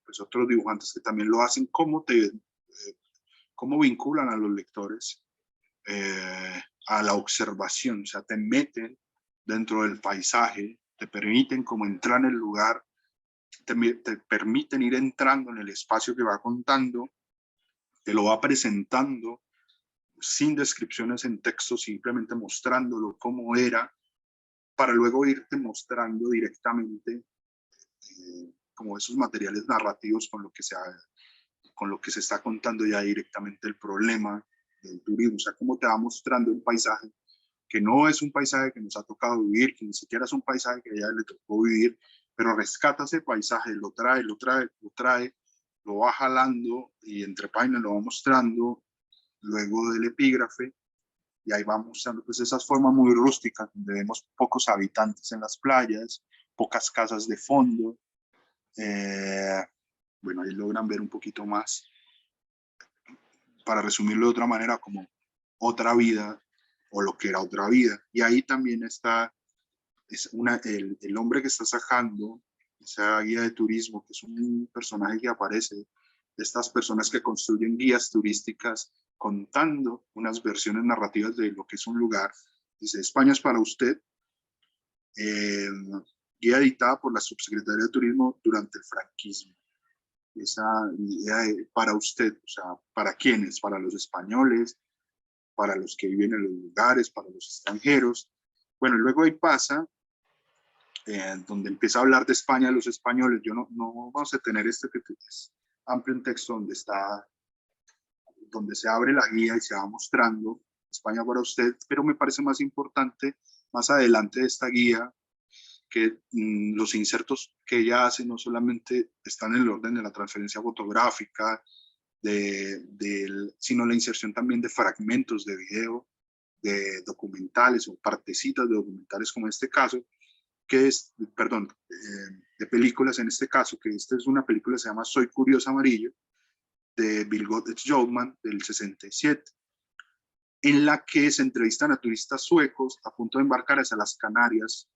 pues otros dibujantes que también lo hacen, cómo vinculan a los lectores a la observación, o sea, te meten dentro del paisaje, te permiten como entrar en el lugar, te permiten ir entrando en el espacio que va contando, te lo va presentando sin descripciones en texto, simplemente mostrándolo cómo era, para luego irte mostrando directamente como esos materiales narrativos con lo que se está contando ya directamente el problema del turismo. O sea, cómo te va mostrando un paisaje que no es un paisaje que nos ha tocado vivir, que ni siquiera es un paisaje que a ella le tocó vivir, pero rescata ese paisaje, lo trae, lo va jalando y entre páginas lo va mostrando, luego del epígrafe, y ahí va mostrando pues esas formas muy rústicas, donde vemos pocos habitantes en las playas, pocas casas de fondo. Bueno, ahí logran ver un poquito más, para resumirlo de otra manera, como otra vida, o lo que era otra vida. Y ahí también está el hombre que está sacando esa guía de turismo, que es un personaje que aparece, de estas personas que construyen guías turísticas contando unas versiones narrativas de lo que es un lugar. Dice, España es para usted, eh, guía editada por la subsecretaría de Turismo durante el franquismo. Esa idea de para usted, o sea, ¿para quiénes? Para los españoles, para los que viven en los lugares, para los extranjeros. Bueno, y luego ahí pasa, donde empieza a hablar de España, los españoles. Yo no vamos a tener este que es amplio en texto donde se abre la guía y se va mostrando España para usted, pero me parece más importante más adelante de esta guía que los insertos que ella hace no solamente están en el orden de la transferencia fotográfica, sino la inserción también de fragmentos de video, de documentales o partecitas de documentales como en este caso, de películas en este caso, que esta es una película que se llama Soy Curioso Amarillo, de Vilgot Joutman, del 67, en la que se entrevistan a turistas suecos a punto de embarcar hacia las Canarias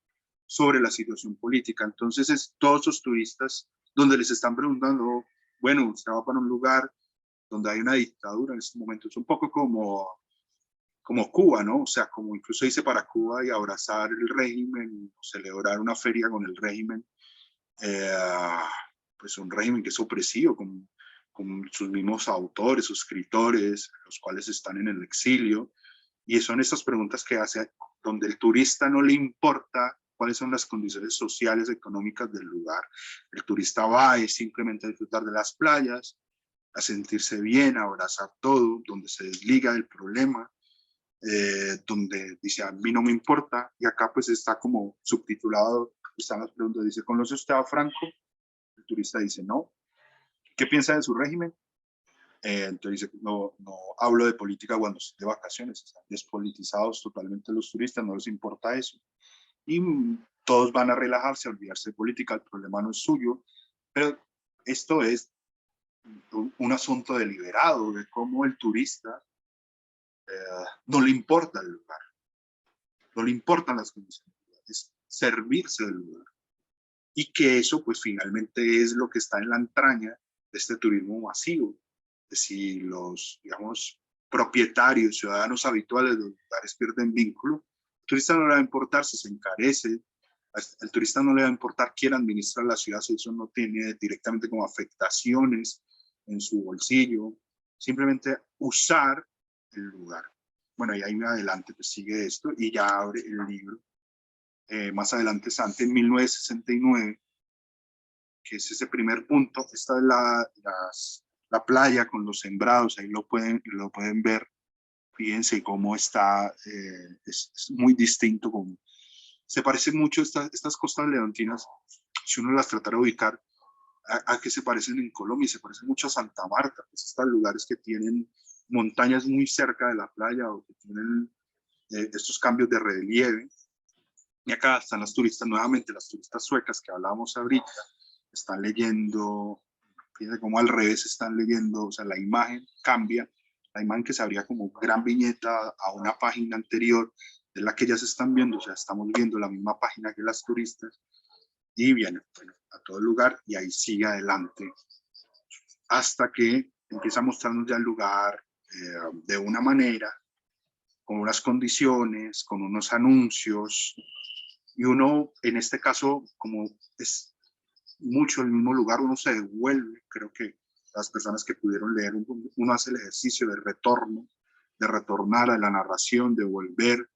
sobre la situación política. Entonces, todos esos turistas donde les están preguntando, bueno, usted va para un lugar donde hay una dictadura en este momento, es un poco como Cuba, ¿no? O sea, como incluso dice para Cuba y abrazar el régimen, celebrar una feria con el régimen, eh, pues un régimen que es opresivo, con sus mismos autores, suscriptores, los cuales están en el exilio. Y son estas preguntas que hace, donde el turista no le importa cuáles son las condiciones sociales, económicas del lugar. El turista va es simplemente a disfrutar de las playas, a sentirse bien, a abrazar todo, donde se desliga del problema, donde dice, a mí no me importa, y acá pues está como subtitulado, están las preguntas, dice, ¿conoce usted a Franco? El turista dice, no. ¿Qué piensa de su régimen? Entonces dice, no hablo de política cuando estoy de vacaciones, están despolitizados totalmente los turistas, no les importa eso. Y todos van a relajarse, a olvidarse de política, el problema no es suyo, pero esto es un asunto deliberado de cómo el turista no le importa el lugar, no le importan las condiciones, es servirse del lugar. Y que eso pues finalmente es lo que está en la entraña de este turismo masivo. Es decir, los, digamos, propietarios, ciudadanos habituales de los lugares pierden vínculo. Al turista no le va a importar si se encarece, al turista no le va a importar quién administra la ciudad, si eso no tiene directamente como afectaciones en su bolsillo, simplemente usar el lugar. Bueno, y ahí adelante pues sigue esto y ya abre el libro. Más adelante Sante en 1969, que es ese primer punto. Esta es la playa con los sembrados, ahí lo pueden ver. Fíjense cómo está, es muy distinto. Se parecen mucho estas costas leontinas, si uno las tratara de ubicar, a que se parecen en Colombia, se parecen mucho a Santa Marta, pues estos lugares que tienen montañas muy cerca de la playa o que tienen estos cambios de relieve. Y acá están las turistas, nuevamente las turistas suecas que hablábamos ahorita, están leyendo, fíjense cómo al revés están leyendo, o sea, la imagen cambia, la imagen que se abría como gran viñeta a una página anterior de la que ya se están viendo, o sea, estamos viendo la misma página que las turistas, y viene bueno, a todo el lugar y ahí sigue adelante, hasta que empieza a mostrarnos ya el lugar de una manera, con unas condiciones, con unos anuncios, y uno, en este caso, como es mucho el mismo lugar, uno se devuelve. Creo que las personas que pudieron leer, uno hace el ejercicio de retorno, de retornar a la narración, de volver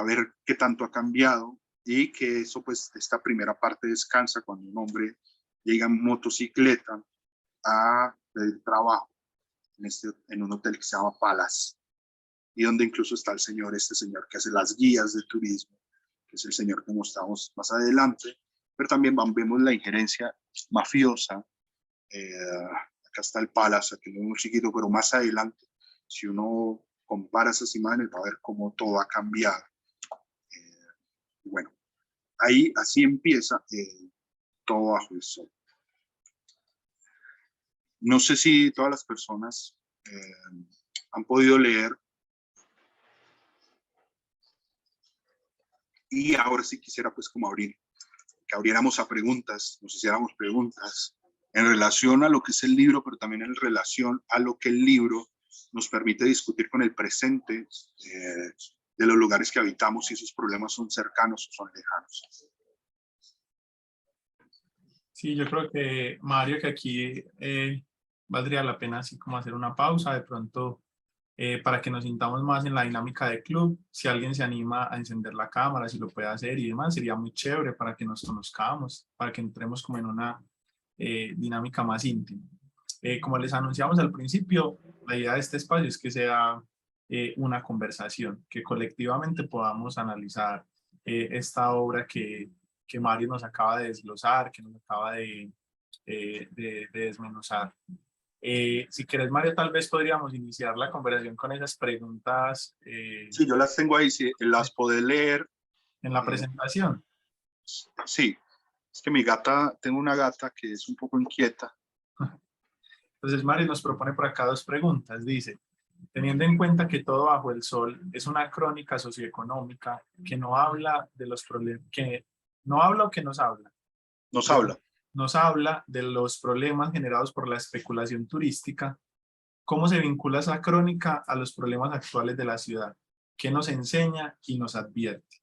a ver qué tanto ha cambiado y que eso, pues, esta primera parte descansa cuando un hombre llega en motocicleta a pedir trabajo en un hotel que se llama Palace y donde incluso está este señor que hace las guías de turismo, que es el señor que mostramos más adelante, pero también vemos la injerencia mafiosa. Acá está el Palace, aquí es muy chiquito, pero más adelante, si uno compara esas imágenes, va a ver cómo todo ha cambiado. Bueno, ahí así empieza todo bajo el sol. No sé si todas las personas han podido leer. Y ahora sí quisiera pues como que abriéramos a preguntas, nos hiciéramos preguntas en relación a lo que es el libro, pero también en relación a lo que el libro nos permite discutir con el presente de los lugares que habitamos, si esos problemas son cercanos o son lejanos. Sí, yo creo que, Mario, que aquí valdría la pena así como hacer una pausa, de pronto, para que nos sintamos más en la dinámica de club. Si alguien se anima a encender la cámara, si lo puede hacer y demás, sería muy chévere para que nos conozcamos, para que entremos como en una dinámica más íntima. Como les anunciamos al principio, la idea de este espacio es que sea una conversación, que colectivamente podamos analizar esta obra que Mario nos acaba de desglosar, que nos acaba de desmenuzar. Si quieres, Mario, tal vez podríamos iniciar la conversación con esas preguntas Sí, yo las tengo ahí, si las podés leer. en la presentación. Sí, es que tengo una gata que es un poco inquieta. Entonces, Mario nos propone por acá dos preguntas. Dice, teniendo en cuenta que Todo bajo el sol es una crónica socioeconómica que no habla de los problemas, que no habla o que nos habla. Nos habla. Nos habla de los problemas generados por la especulación turística. ¿Cómo se vincula esa crónica a los problemas actuales de la ciudad? ¿Qué nos enseña y nos advierte?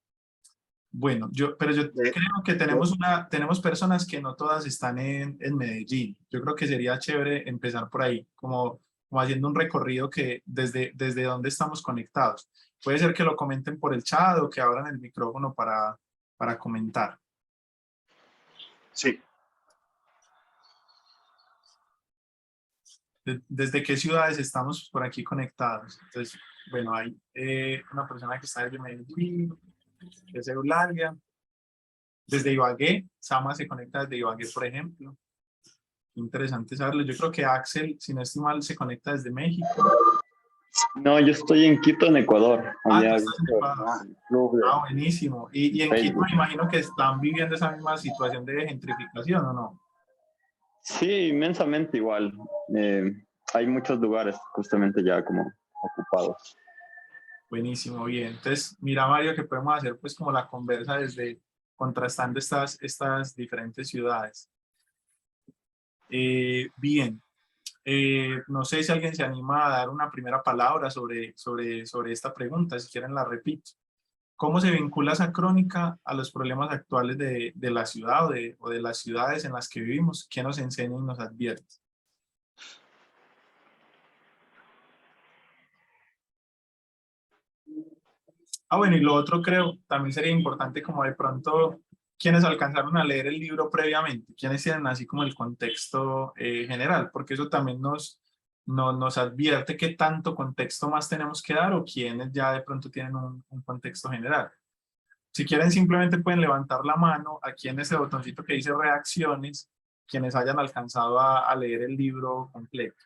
Bueno, pero yo creo que tenemos personas que no todas están en Medellín. Yo creo que sería chévere empezar por ahí, como haciendo un recorrido que desde dónde estamos conectados. Puede ser que lo comenten por el chat o que abran el micrófono para comentar. Sí. ¿Desde qué ciudades estamos por aquí conectados? Entonces, bueno, hay una persona que está desde Medellín, desde Eulalia, desde Ibagué. Sama se conecta desde Ibagué, por ejemplo. Interesante saberlo. Yo creo que Axel, si no estoy mal, se conecta desde México. No, yo estoy en Quito, en Ecuador. Tú estás en Ecuador. Ah, Buenísimo. Y en Quito me imagino que están viviendo esa misma situación de gentrificación, ¿o no? Sí, inmensamente igual. Hay muchos lugares justamente ya como ocupados. Buenísimo, bien. Entonces, mira, Mario, que podemos hacer pues como la conversa desde contrastando estas diferentes ciudades. Bien. No sé si alguien se anima a dar una primera palabra sobre esta pregunta, si quieren la repito. ¿Cómo se vincula esa crónica a los problemas actuales de la ciudad o de las ciudades en las que vivimos? ¿Qué nos enseña y nos advierte? Bueno, y lo otro creo también sería importante como de pronto quienes alcanzaron a leer el libro previamente, quienes tienen así como el contexto general, porque eso también nos advierte qué tanto contexto más tenemos que dar o quienes ya de pronto tienen un contexto general. Si quieren, simplemente pueden levantar la mano aquí en ese botoncito que dice reacciones, quienes hayan alcanzado a leer el libro completo.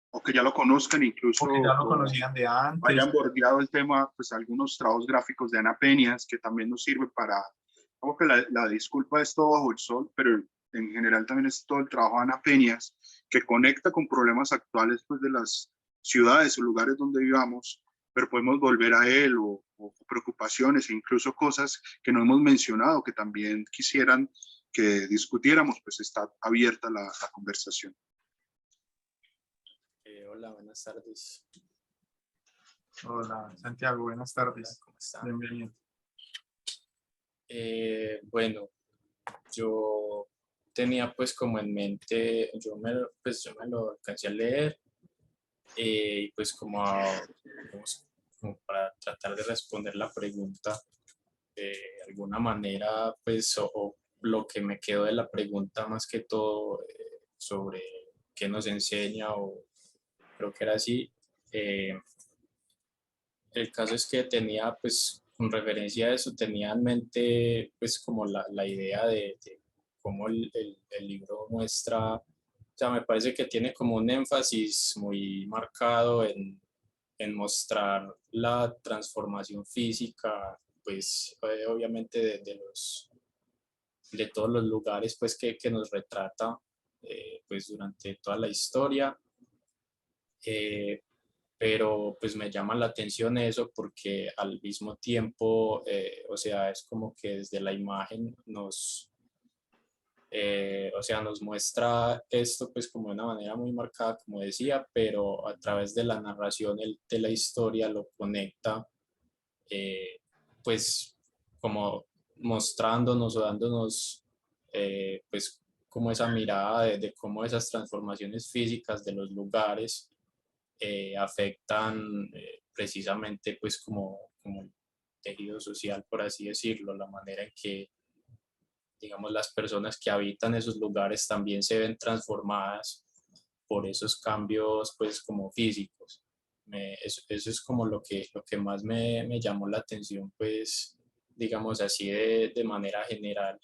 O que ya lo conozcan, incluso. O que ya lo conocían de antes. Hayan bordeado el tema, pues algunos trabajos gráficos de Ana Peñas, que también nos sirve para, como que la disculpa es todo bajo el sol, pero en general también es todo el trabajo de Ana Peñas, que conecta con problemas actuales pues, de las ciudades o lugares donde vivamos, pero podemos volver a él o preocupaciones e incluso cosas que no hemos mencionado que también quisieran que discutiéramos, pues está abierta la conversación. Hola, buenas tardes. Hola, Santiago, buenas tardes. ¿Cómo están? Bienvenido. Bueno, yo tenía pues como en mente, yo me lo alcancé a leer y pues como como para tratar de responder la pregunta de alguna manera, pues, o lo que me quedó de la pregunta más que todo sobre qué nos enseña, o creo que era así. El caso es que tenía, pues, con referencia a eso, tenía en mente, pues, como la idea de cómo el libro muestra, o sea, me parece que tiene como un énfasis muy marcado en mostrar la transformación física, pues, obviamente de todos los lugares, pues, que nos retrata, pues, durante toda la historia. Eh, pero pues me llama la atención eso porque al mismo tiempo, o sea, es como que desde la imagen o sea, nos muestra esto pues como de una manera muy marcada, como decía, pero a través de la narración de la historia lo conecta, pues como mostrándonos o dándonos pues como esa mirada de cómo esas transformaciones físicas de los lugares afectan precisamente pues como el tejido social, por así decirlo, la manera en que, digamos, las personas que habitan esos lugares también se ven transformadas por esos cambios pues como físicos. Eso es como lo que más me llamó la atención, pues, digamos así, de manera general,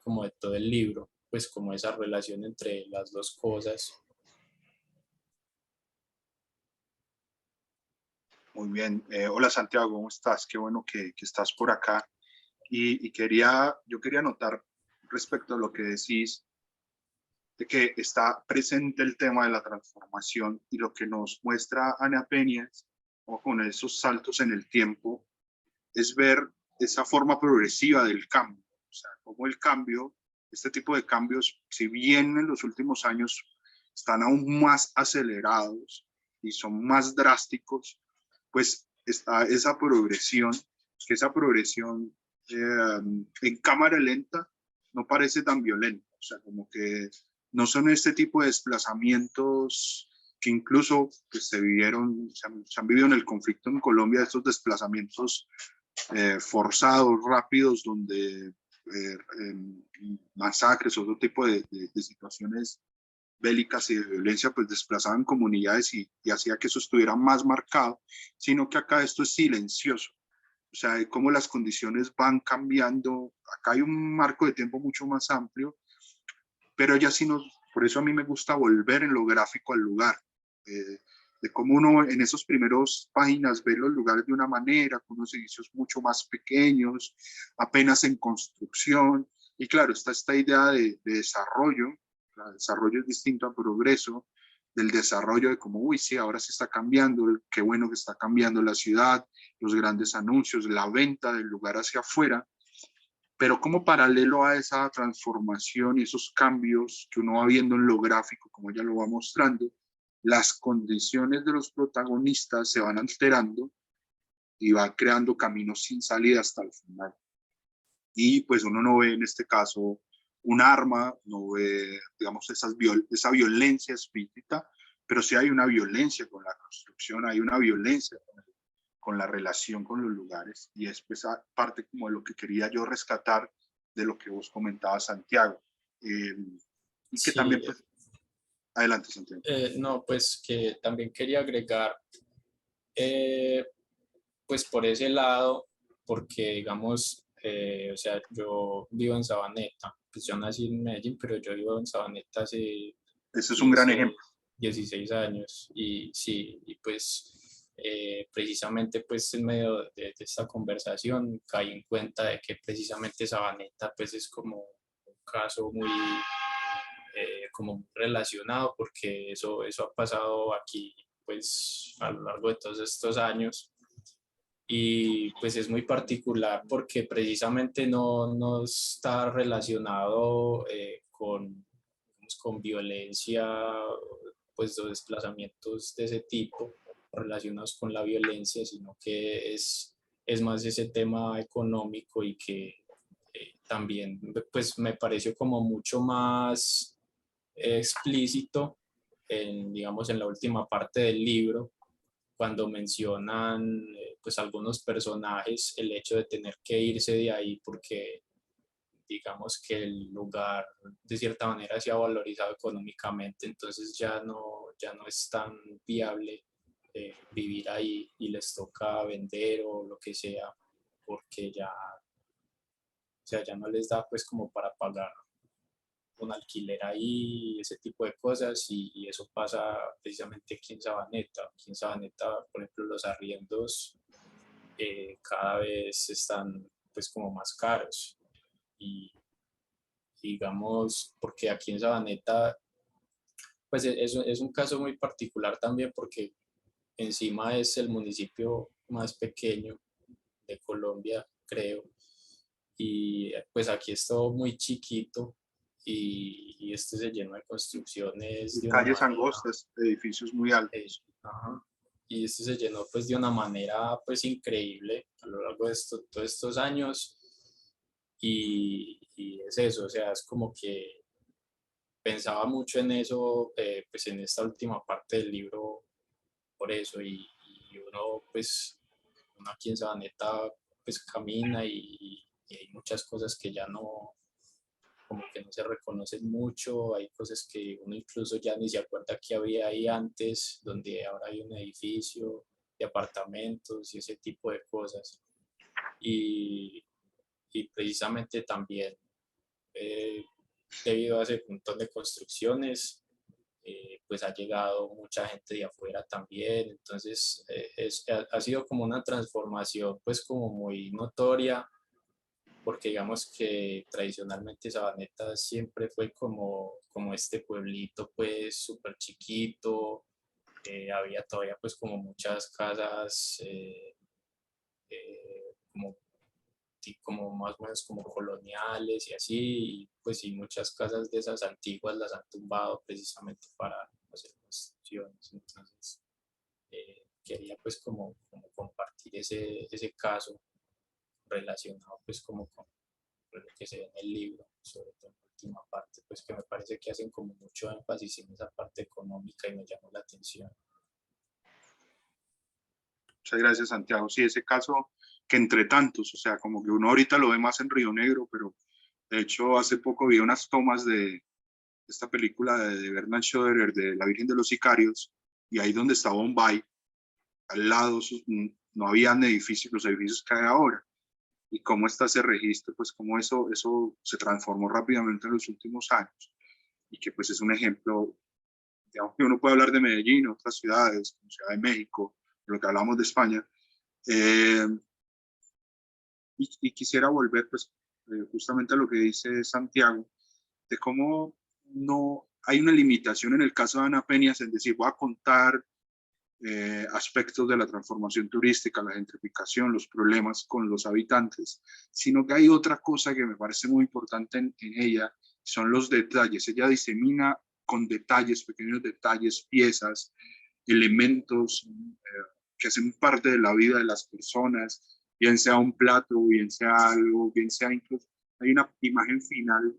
como de todo el libro, pues como esa relación entre las dos cosas. Muy bien. Hola Santiago, ¿cómo estás? Qué bueno que estás por acá. Y yo quería notar respecto a lo que decís, de que está presente el tema de la transformación y lo que nos muestra Ana Peñas, o con esos saltos en el tiempo, es ver esa forma progresiva del cambio. O sea, cómo el cambio, este tipo de cambios, si bien en los últimos años están aún más acelerados y son más drásticos, pues está esa progresión, que esa progresión en cámara lenta no parece tan violenta. O sea, como que no son este tipo de desplazamientos que incluso pues, se han vivido en el conflicto en Colombia, estos desplazamientos forzados, rápidos, donde masacres o otro tipo de situaciones bélicas y de violencia, pues desplazaban comunidades y hacía que eso estuviera más marcado, sino que acá esto es silencioso. O sea, cómo las condiciones van cambiando. Acá hay un marco de tiempo mucho más amplio, pero ya sí por eso a mí me gusta volver en lo gráfico al lugar, de cómo uno en esos primeros páginas ve los lugares de una manera, con unos edificios mucho más pequeños, apenas en construcción, y claro, está esta idea de desarrollo. El desarrollo es distinto al progreso, del desarrollo de cómo, uy, sí, ahora se está cambiando, qué bueno que está cambiando la ciudad, los grandes anuncios, la venta del lugar hacia afuera, pero como paralelo a esa transformación y esos cambios que uno va viendo en lo gráfico, como ella lo va mostrando, las condiciones de los protagonistas se van alterando y va creando caminos sin salida hasta el final. Y pues uno no ve en este caso un arma, no ve, digamos, esa violencia explícita, pero sí hay una violencia con la construcción, hay una violencia con la relación con los lugares, y es pues parte como de lo que quería yo rescatar de lo que vos comentabas, Santiago. Y que Sí, también, pues, adelante, Santiago. no, pues que también quería agregar, eh, pues por ese lado, porque digamos, o sea, yo vivo en Sabaneta, pues yo nací en Medellín, pero yo vivo en Sabaneta hace Ese es un gran 15, ejemplo. 16 años, y sí, y pues precisamente pues en medio de esta conversación caí en cuenta de que precisamente Sabaneta pues es como un caso muy como relacionado, porque eso ha pasado aquí pues a lo largo de todos estos años, y pues es muy particular porque precisamente no está relacionado con violencia, pues los desplazamientos de ese tipo relacionados con la violencia, sino que es más ese tema económico, y que también pues me pareció como mucho más explícito digamos, en la última parte del libro, cuando mencionan pues algunos personajes el hecho de tener que irse de ahí porque digamos que el lugar de cierta manera se ha valorizado económicamente, entonces ya no es tan viable vivir ahí y les toca vender o lo que sea, porque ya, o sea, ya no les da pues como para pagar un alquiler ahí, ese tipo de cosas, y eso pasa precisamente aquí en Sabaneta. Aquí en Sabaneta, por ejemplo, los arriendos cada vez están pues como más caros y digamos, porque aquí en Sabaneta, pues es un caso muy particular también porque encima es el municipio más pequeño de Colombia, creo, y pues aquí es todo muy chiquito y este se llenó de construcciones Y de una calles manera, angostas, edificios muy altos. ajá, y este se llenó pues de una manera pues increíble a lo largo de todos estos años y es eso, o sea, es como que pensaba mucho en eso, pues en esta última parte del libro, por eso, y uno, pues, uno aquí en Sabaneta, pues camina y hay muchas cosas que ya no, como que no se reconocen mucho, hay cosas que uno incluso ya ni se acuerda que había ahí antes, donde ahora hay un edificio de apartamentos y ese tipo de cosas. Y, y precisamente también, eh, debido a ese montón de construcciones, pues ha llegado mucha gente de afuera también, entonces ha sido como una transformación pues como muy notoria, porque digamos que tradicionalmente Sabaneta siempre fue como este pueblito pues súper chiquito, había todavía pues como muchas casas como como más o menos como coloniales y así, y pues y muchas casas de esas antiguas las han tumbado precisamente para hacer construcciones. Entonces, quería pues como compartir ese caso relacionado pues como con lo que se ve en el libro, sobre todo en la última parte, pues que me parece que hacen como mucho énfasis en esa parte económica y me llamó la atención. Muchas gracias, Santiago. Sí, ese caso que entre tantos, o sea, como que uno ahorita lo ve más en Río Negro, pero de hecho hace poco vi unas tomas de esta película de Bernard Schoederer, de La Virgen de los Sicarios, y ahí donde estaba Bombay, al lado no habían edificios, los edificios que hay ahora. Y cómo está ese registro, pues cómo eso se transformó rápidamente en los últimos años. Y que pues es un ejemplo, digamos que uno puede hablar de Medellín, otras ciudades, como Ciudad de México, lo que hablamos de España. Eh, y quisiera volver pues justamente a lo que dice Santiago, de cómo no hay una limitación en el caso de Ana Peñas, en decir, voy a contar aspectos de la transformación turística, la gentrificación, los problemas con los habitantes, sino que hay otra cosa que me parece muy importante en ella, son los detalles. Ella disemina con detalles, pequeños detalles, piezas, elementos que hacen parte de la vida de las personas, bien sea un plato, bien sea algo, bien sea incluso, hay una imagen final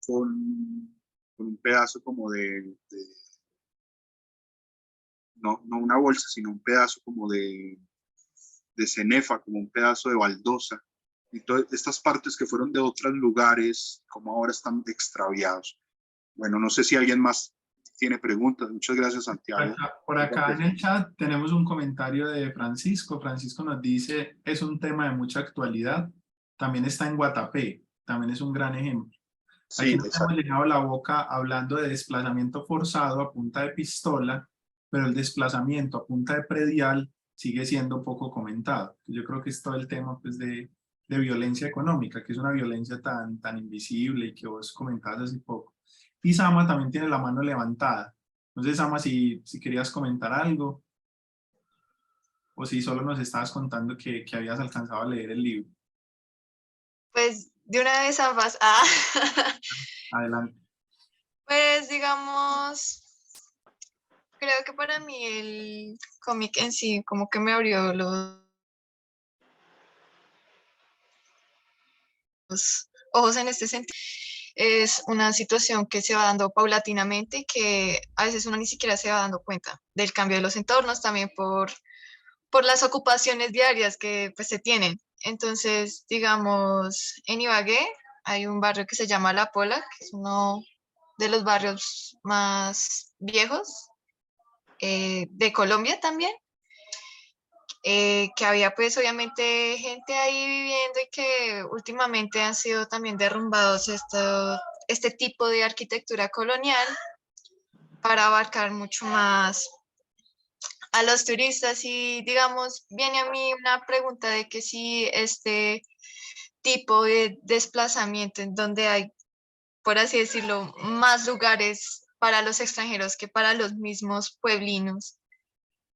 con un pedazo como no una bolsa, sino un pedazo como de cenefa, como un pedazo de baldosa. Y todas estas partes que fueron de otros lugares, como ahora están extraviados. Bueno, no sé si alguien más tiene preguntas. Muchas gracias, Santiago. Por acá en el chat tenemos un comentario de Francisco. Francisco nos dice, es un tema de mucha actualidad. También está en Guatapé. También es un gran ejemplo. Sí, Aquí nos hemos exacto. llenado la boca hablando de desplazamiento forzado a punta de pistola, pero el desplazamiento a punta de predial sigue siendo poco comentado. Yo creo que es todo el tema pues, de violencia económica, que es una violencia tan invisible y que vos comentabas hace poco. Y Sama también tiene la mano levantada. Entonces, Sama, si querías comentar algo, o si solo nos estabas contando que habías alcanzado a leer el libro. Pues de una vez ambas. Ah. Adelante. Pues digamos, creo que para mí el cómic en sí como que me abrió los ojos en este sentido. es una situación que se va dando paulatinamente y que a veces uno ni siquiera se va dando cuenta del cambio de los entornos, también por las ocupaciones diarias que pues, se tienen. Entonces, digamos, en Ibagué hay un barrio que se llama La Pola, que es uno de los barrios más viejos de Colombia también, que había pues obviamente gente ahí viviendo y que últimamente han sido también derrumbados este tipo de arquitectura colonial para abarcar mucho más a los turistas. Y digamos, viene a mí una pregunta de que si este tipo de desplazamiento en donde hay, por así decirlo, más lugares para los extranjeros que para los mismos pueblinos,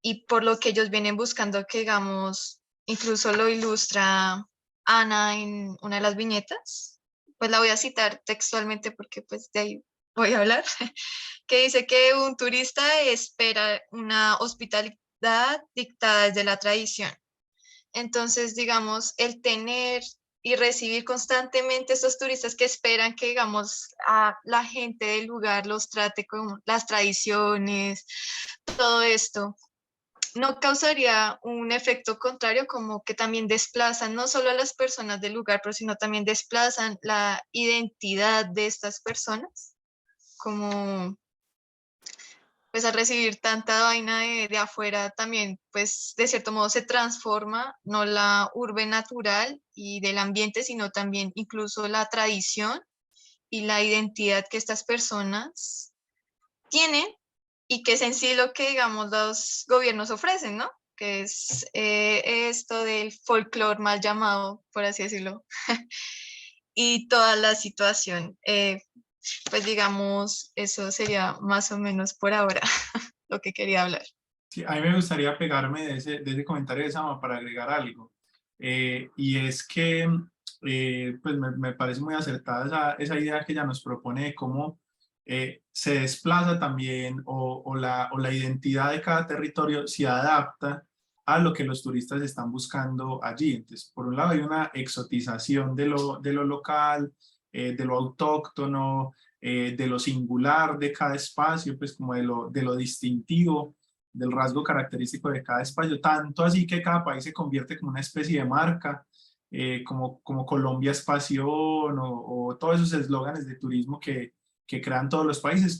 y por lo que ellos vienen buscando, que digamos, incluso lo ilustra Ana en una de las viñetas, pues la voy a citar textualmente porque pues de ahí voy a hablar, que dice que un turista espera una hospitalidad dictada desde la tradición. Entonces, digamos, el tener y recibir constantemente estos turistas que esperan que, digamos, a la gente del lugar los trate con las tradiciones, todo esto, ¿no causaría un efecto contrario, como que también desplazan no solo a las personas del lugar, pero sino también desplazan la identidad de estas personas? Como pues al recibir tanta vaina de afuera también, pues de cierto modo se transforma no la urbe natural y del ambiente, sino también incluso la tradición y la identidad que estas personas tienen, y que es en sí lo que, digamos, los gobiernos ofrecen, ¿no? Que es esto del folclore mal llamado, por así decirlo, y toda la situación. Pues digamos, eso sería más o menos por ahora lo que quería hablar. Sí, a mí me gustaría pegarme de ese comentario de Sama para agregar algo. Y es que pues me parece muy acertada esa idea que ella nos propone de cómo se desplaza también o la identidad de cada territorio se adapta a lo que los turistas están buscando allí. Entonces, por un lado hay una exotización de lo local, de lo autóctono, de lo singular de cada espacio, pues como de lo distintivo, del rasgo característico de cada espacio, tanto así que cada país se convierte como una especie de marca, como Colombia es pasión, o todos esos eslóganes de turismo que crean todos los países,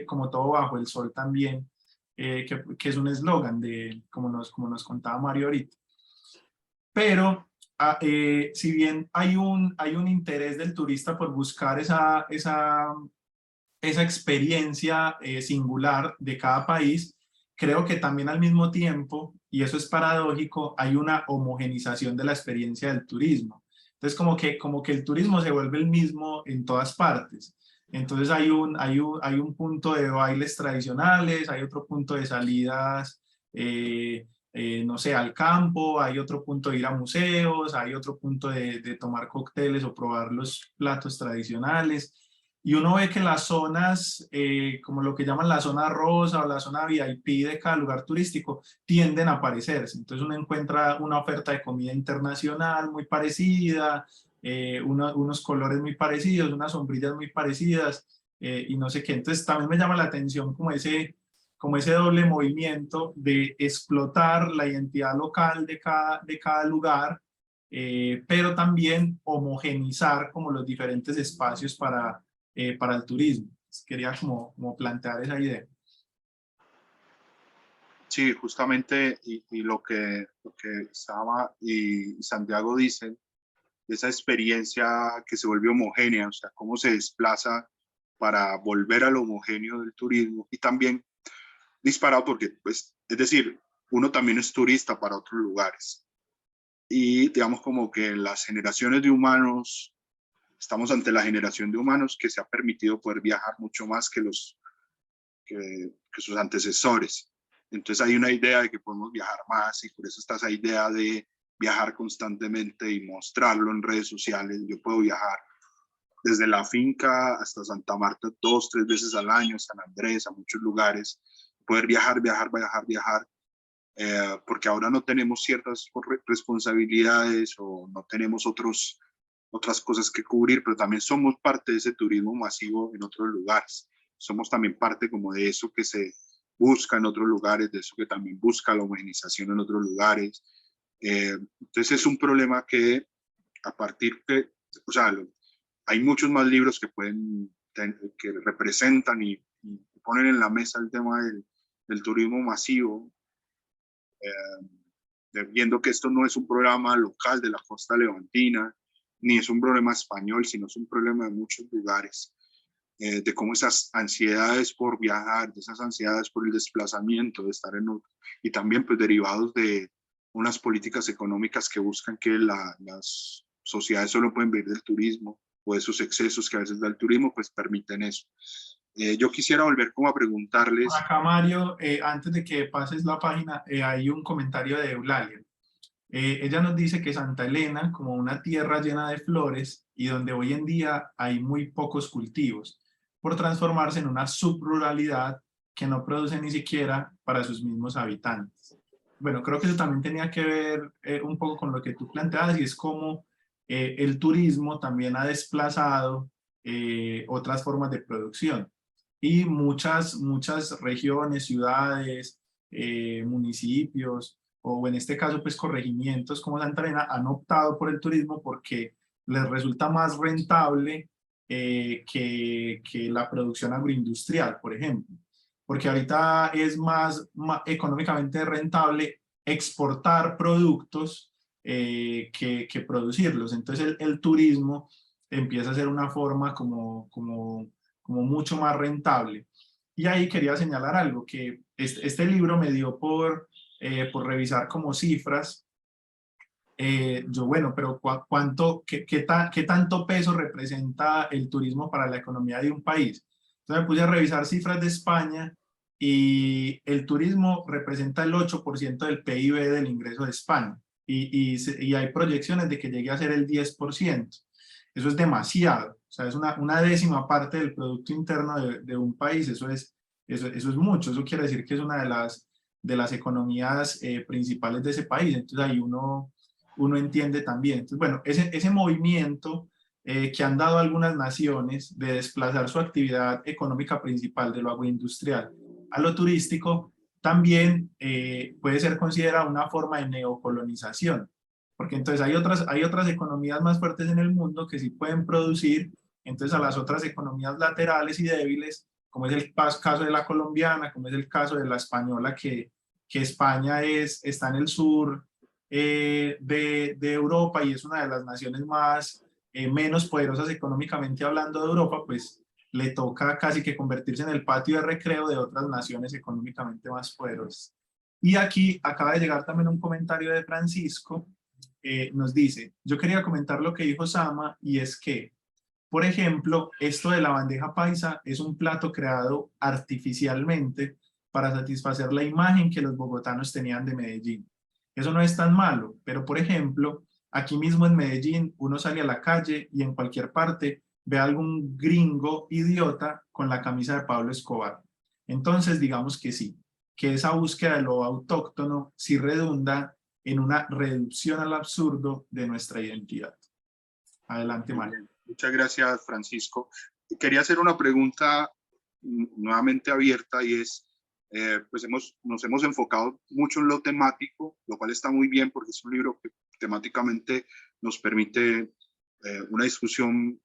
como todo bajo el sol también, que es un eslogan de, como nos contaba Mario ahorita. Pero si bien hay un interés del turista por buscar esa experiencia singular de cada país, creo que también al mismo tiempo, y eso es paradójico, hay una homogenización de la experiencia del turismo. Entonces como que el turismo se vuelve el mismo en todas partes. Entonces hay un punto de bailes tradicionales, hay otro punto de salidas, no sé, al campo, hay otro punto de ir a museos, hay otro punto de tomar cócteles o probar los platos tradicionales. Y uno ve que las zonas, como lo que llaman la zona rosa o la zona VIP de cada lugar turístico, tienden a aparecerse. Entonces uno encuentra una oferta de comida internacional muy parecida, unos colores muy parecidos, unas sombrillas muy parecidas, y no sé qué. Entonces también me llama la atención como ese doble movimiento de explotar la identidad local de cada lugar, pero también homogenizar como los diferentes espacios para el turismo. Quería como plantear esa idea. Sí, justamente, y lo que Sama y Santiago dicen, esa experiencia que se vuelve homogénea, o sea, cómo se desplaza para volver al homogéneo del turismo, y también disparado porque, pues, es decir, uno también es turista para otros lugares. Y digamos como que las generaciones de humanos, estamos ante la generación de humanos que se ha permitido poder viajar mucho más que sus antecesores. Entonces hay una idea de que podemos viajar más, y por eso está esa idea de viajar constantemente y mostrarlo en redes sociales. Yo puedo viajar desde la finca hasta Santa Marta 2, 3 veces al año, San Andrés, a muchos lugares, poder viajar, porque ahora no tenemos ciertas responsabilidades o no tenemos otras cosas que cubrir, pero también somos parte de ese turismo masivo en otros lugares. Somos también parte como de eso que se busca en otros lugares, de eso que también busca la humanización en otros lugares. Entonces es un problema que a partir de, o sea, hay muchos más libros que pueden, que representan y ponen en la mesa el tema del turismo masivo, viendo que esto no es un programa local de la costa levantina, ni es un problema español, sino es un problema de muchos lugares, de cómo esas ansiedades por viajar, de esas ansiedades por el desplazamiento, de estar en otro, y también pues derivados de unas políticas económicas que buscan que las sociedades solo pueden vivir del turismo, o de esos excesos que a veces da el turismo, pues permiten eso. Yo quisiera volver como a preguntarles. Acá, Mario, antes de que pases la página, hay un comentario de Eulalia. Ella nos dice que Santa Elena, como una tierra llena de flores y donde hoy en día hay muy pocos cultivos, por transformarse en una subruralidad que no produce ni siquiera para sus mismos habitantes. Bueno, creo que eso también tenía que ver un poco con lo que tú planteabas, y es como el turismo también ha desplazado otras formas de producción. Y muchas regiones, ciudades, municipios, o en este caso pues corregimientos como Santa Elena, han optado por el turismo porque les resulta más rentable que la producción agroindustrial, por ejemplo. Porque ahorita es más económicamente rentable exportar productos que producirlos. Entonces el turismo empieza a ser una forma como mucho más rentable. Y ahí quería señalar algo, que este libro me dio por revisar como cifras. Yo, bueno, pero ¿qué tanto peso representa el turismo para la economía de un país? Entonces me puse a revisar cifras de España, y el turismo representa el 8% del PIB del ingreso de España, y hay proyecciones de que llegue a ser el 10%. Eso es demasiado, o sea, es una décima parte del Producto Interno de un país. Eso es mucho. Eso quiere decir que es una de las economías principales de ese país. Entonces ahí uno entiende también. Entonces, bueno, ese movimiento que han dado algunas naciones de desplazar su actividad económica principal de lo agroindustrial a lo turístico, también puede ser considerada una forma de neocolonización, porque entonces hay otras economías más fuertes en el mundo que sí pueden producir. Entonces a las otras economías laterales y débiles, como es el caso de la colombiana, como es el caso de la española, que España está en el sur de Europa, y es una de las naciones menos poderosas económicamente hablando de Europa, pues le toca casi que convertirse en el patio de recreo de otras naciones económicamente más poderosas. Y aquí acaba de llegar también un comentario de Francisco. Nos dice: yo quería comentar lo que dijo Sama, y es que, por ejemplo, esto de la bandeja paisa es un plato creado artificialmente para satisfacer la imagen que los bogotanos tenían de Medellín. Eso no es tan malo, pero por ejemplo, aquí mismo en Medellín uno sale a la calle y en cualquier parte ve a algún gringo idiota con la camisa de Pablo Escobar. Entonces digamos que sí, que esa búsqueda de lo autóctono sí redunda en una reducción al absurdo de nuestra identidad. Adelante, Mario. Muchas gracias, Francisco. Quería hacer una pregunta nuevamente abierta, y es, pues nos hemos enfocado mucho en lo temático, lo cual está muy bien porque es un libro que temáticamente nos permite una discusión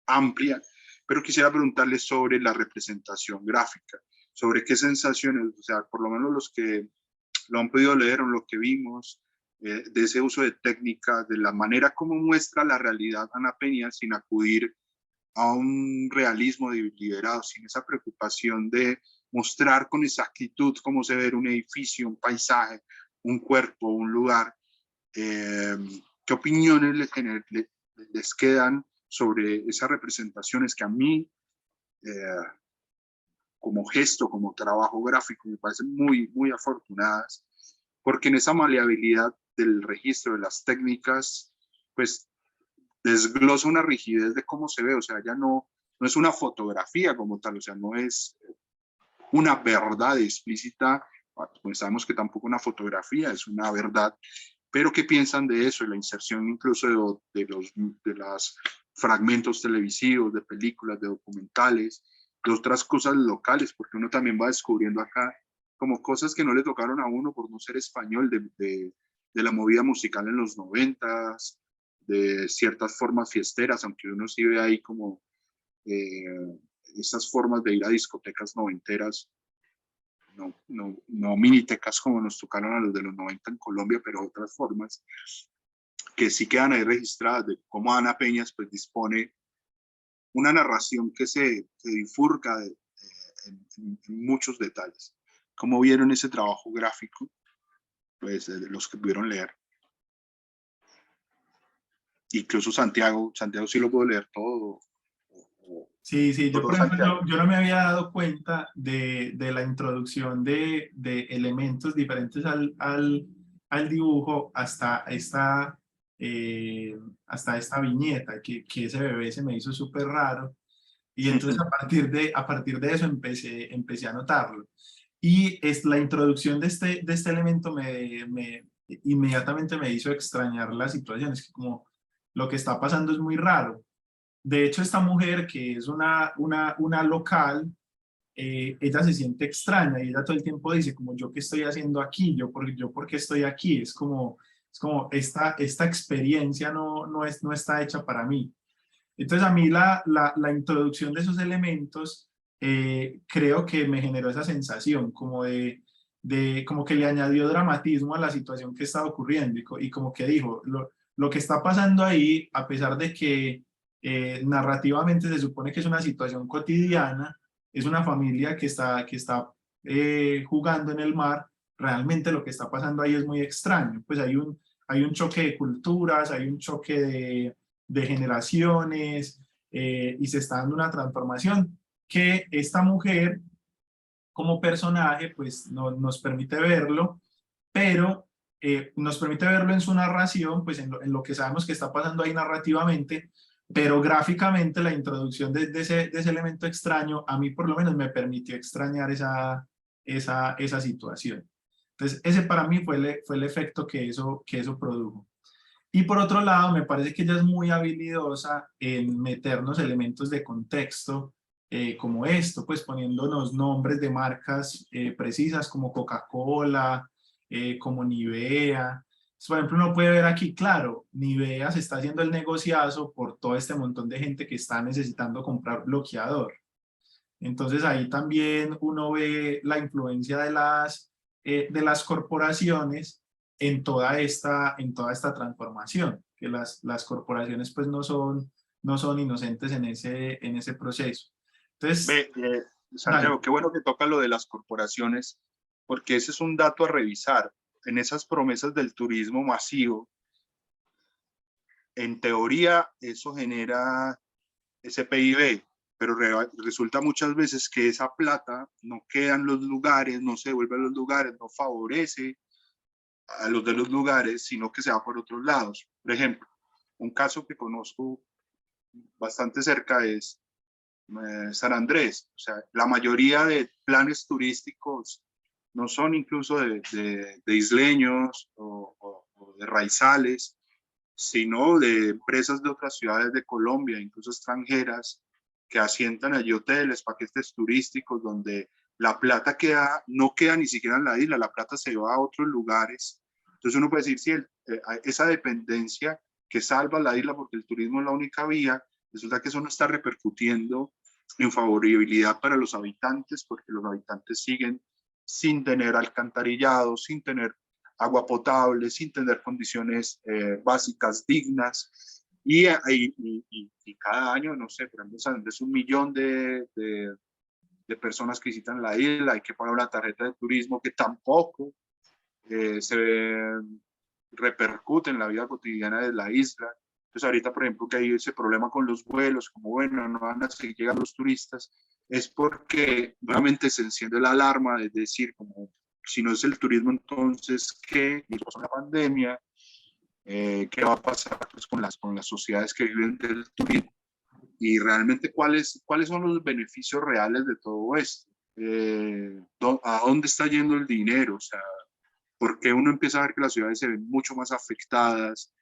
amplia, pero quisiera preguntarles sobre la representación gráfica, sobre qué sensaciones, o sea, por lo menos los que lo han podido leer o lo que vimos, de ese uso de técnicas, de la manera como muestra la realidad Ana Peña sin acudir a un realismo liberado, sin esa preocupación de mostrar con exactitud cómo se ve un edificio, un paisaje, un cuerpo, un lugar. ¿Qué opiniones les quedan sobre esas representaciones que a mí, como gesto, como trabajo gráfico, me parecen muy, muy afortunadas? Porque en esa maleabilidad del registro de las técnicas, pues desglosa una rigidez de cómo se ve. O sea, ya no es una fotografía como tal, o sea, no es una verdad explícita, pues sabemos que tampoco una fotografía es una verdad, Pero ¿qué piensan de eso? De la inserción incluso de los fragmentos televisivos, de películas, de documentales, de otras cosas locales, porque uno también va descubriendo acá como cosas que no le tocaron a uno por no ser español, de la movida musical en los 90s, de ciertas formas fiesteras, aunque uno sí ve ahí como esas formas de ir a discotecas noventeras, no minitecas como nos tocaron a los de los 90 en Colombia, pero otras formas que sí quedan ahí registradas de cómo Ana Peñas pues dispone una narración que se bifurca en muchos detalles. ¿Cómo vieron ese trabajo gráfico? Pues de los que pudieron leer. Incluso Santiago sí lo puedo leer todo. Sí, sí, yo por ejemplo, Santiago. yo no me había dado cuenta de la introducción de elementos diferentes al dibujo hasta esta viñeta, que ese bebé se me hizo súper raro. Y entonces a partir de eso empecé a notarlo. Y es, la introducción de este elemento inmediatamente me hizo extrañar la situación. Es que como lo que está pasando es muy raro. De hecho, esta mujer, que es una local, ella se siente extraña y ella todo el tiempo dice como yo qué estoy haciendo aquí, yo por qué estoy aquí, es como esta experiencia no está hecha para mí. Entonces a mí la introducción de esos elementos creo que me generó esa sensación como como que le añadió dramatismo a la situación que estaba ocurriendo y como que dijo, lo que está pasando ahí, a pesar de que narrativamente se supone que es una situación cotidiana, es una familia que está jugando en el mar, realmente lo que está pasando ahí es muy extraño, pues hay un choque de culturas, hay un choque de generaciones y se está dando una transformación que esta mujer como personaje pues nos permite verlo, pero nos permite verlo en su narración, pues en lo que sabemos que está pasando ahí narrativamente, pero gráficamente la introducción de ese elemento extraño a mí por lo menos me permitió extrañar esa situación. Entonces ese para mí fue el efecto que eso produjo. Y por otro lado, me parece que ella es muy habilidosa en meternos elementos de contexto como esto, pues poniéndonos nombres de marcas precisas como Coca-Cola, como Nivea. Por ejemplo, uno puede ver aquí, claro, Nivea se está haciendo el negociazo por todo este montón de gente que está necesitando comprar bloqueador. Entonces ahí también uno ve la influencia de las corporaciones en toda esta transformación, que las corporaciones pues no son inocentes en ese proceso. Entonces, Santiago, qué bueno que toca lo de las corporaciones, porque ese es un dato a revisar. En esas promesas del turismo masivo, en teoría eso genera ese PIB, pero resulta muchas veces que esa plata no queda en los lugares, no se devuelve a los lugares, no favorece a los de los lugares, sino que se va por otros lados. Por ejemplo, un caso que conozco bastante cerca es San Andrés. O sea, la mayoría de planes turísticos no son incluso de isleños o de raizales, sino de empresas de otras ciudades de Colombia, incluso extranjeras, que asientan allí hoteles, paquetes turísticos, donde la plata no queda ni siquiera en la isla, la plata se va a otros lugares. Entonces uno puede decir, sí, esa dependencia que salva la isla porque el turismo es la única vía, resulta que eso no está repercutiendo en favorabilidad para los habitantes, porque los habitantes siguen sin tener alcantarillado, sin tener agua potable, sin tener condiciones básicas dignas. Y cada año, no sé, por ejemplo, es 1 millón de personas que visitan la isla, hay que pagar una tarjeta de turismo que tampoco se repercute en la vida cotidiana de la isla. Entonces ahorita, por ejemplo, que hay ese problema con los vuelos, como bueno, no van a seguir llegando los turistas, es porque nuevamente se enciende la alarma de decir, como si no es el turismo, entonces, ¿qué? Y pasó la pandemia, ¿qué va a pasar pues, con las sociedades que viven del turismo? Y realmente, ¿cuáles son los beneficios reales de todo esto? ¿A dónde está yendo el dinero? O sea, porque uno empieza a ver que las ciudades se ven mucho más afectadas,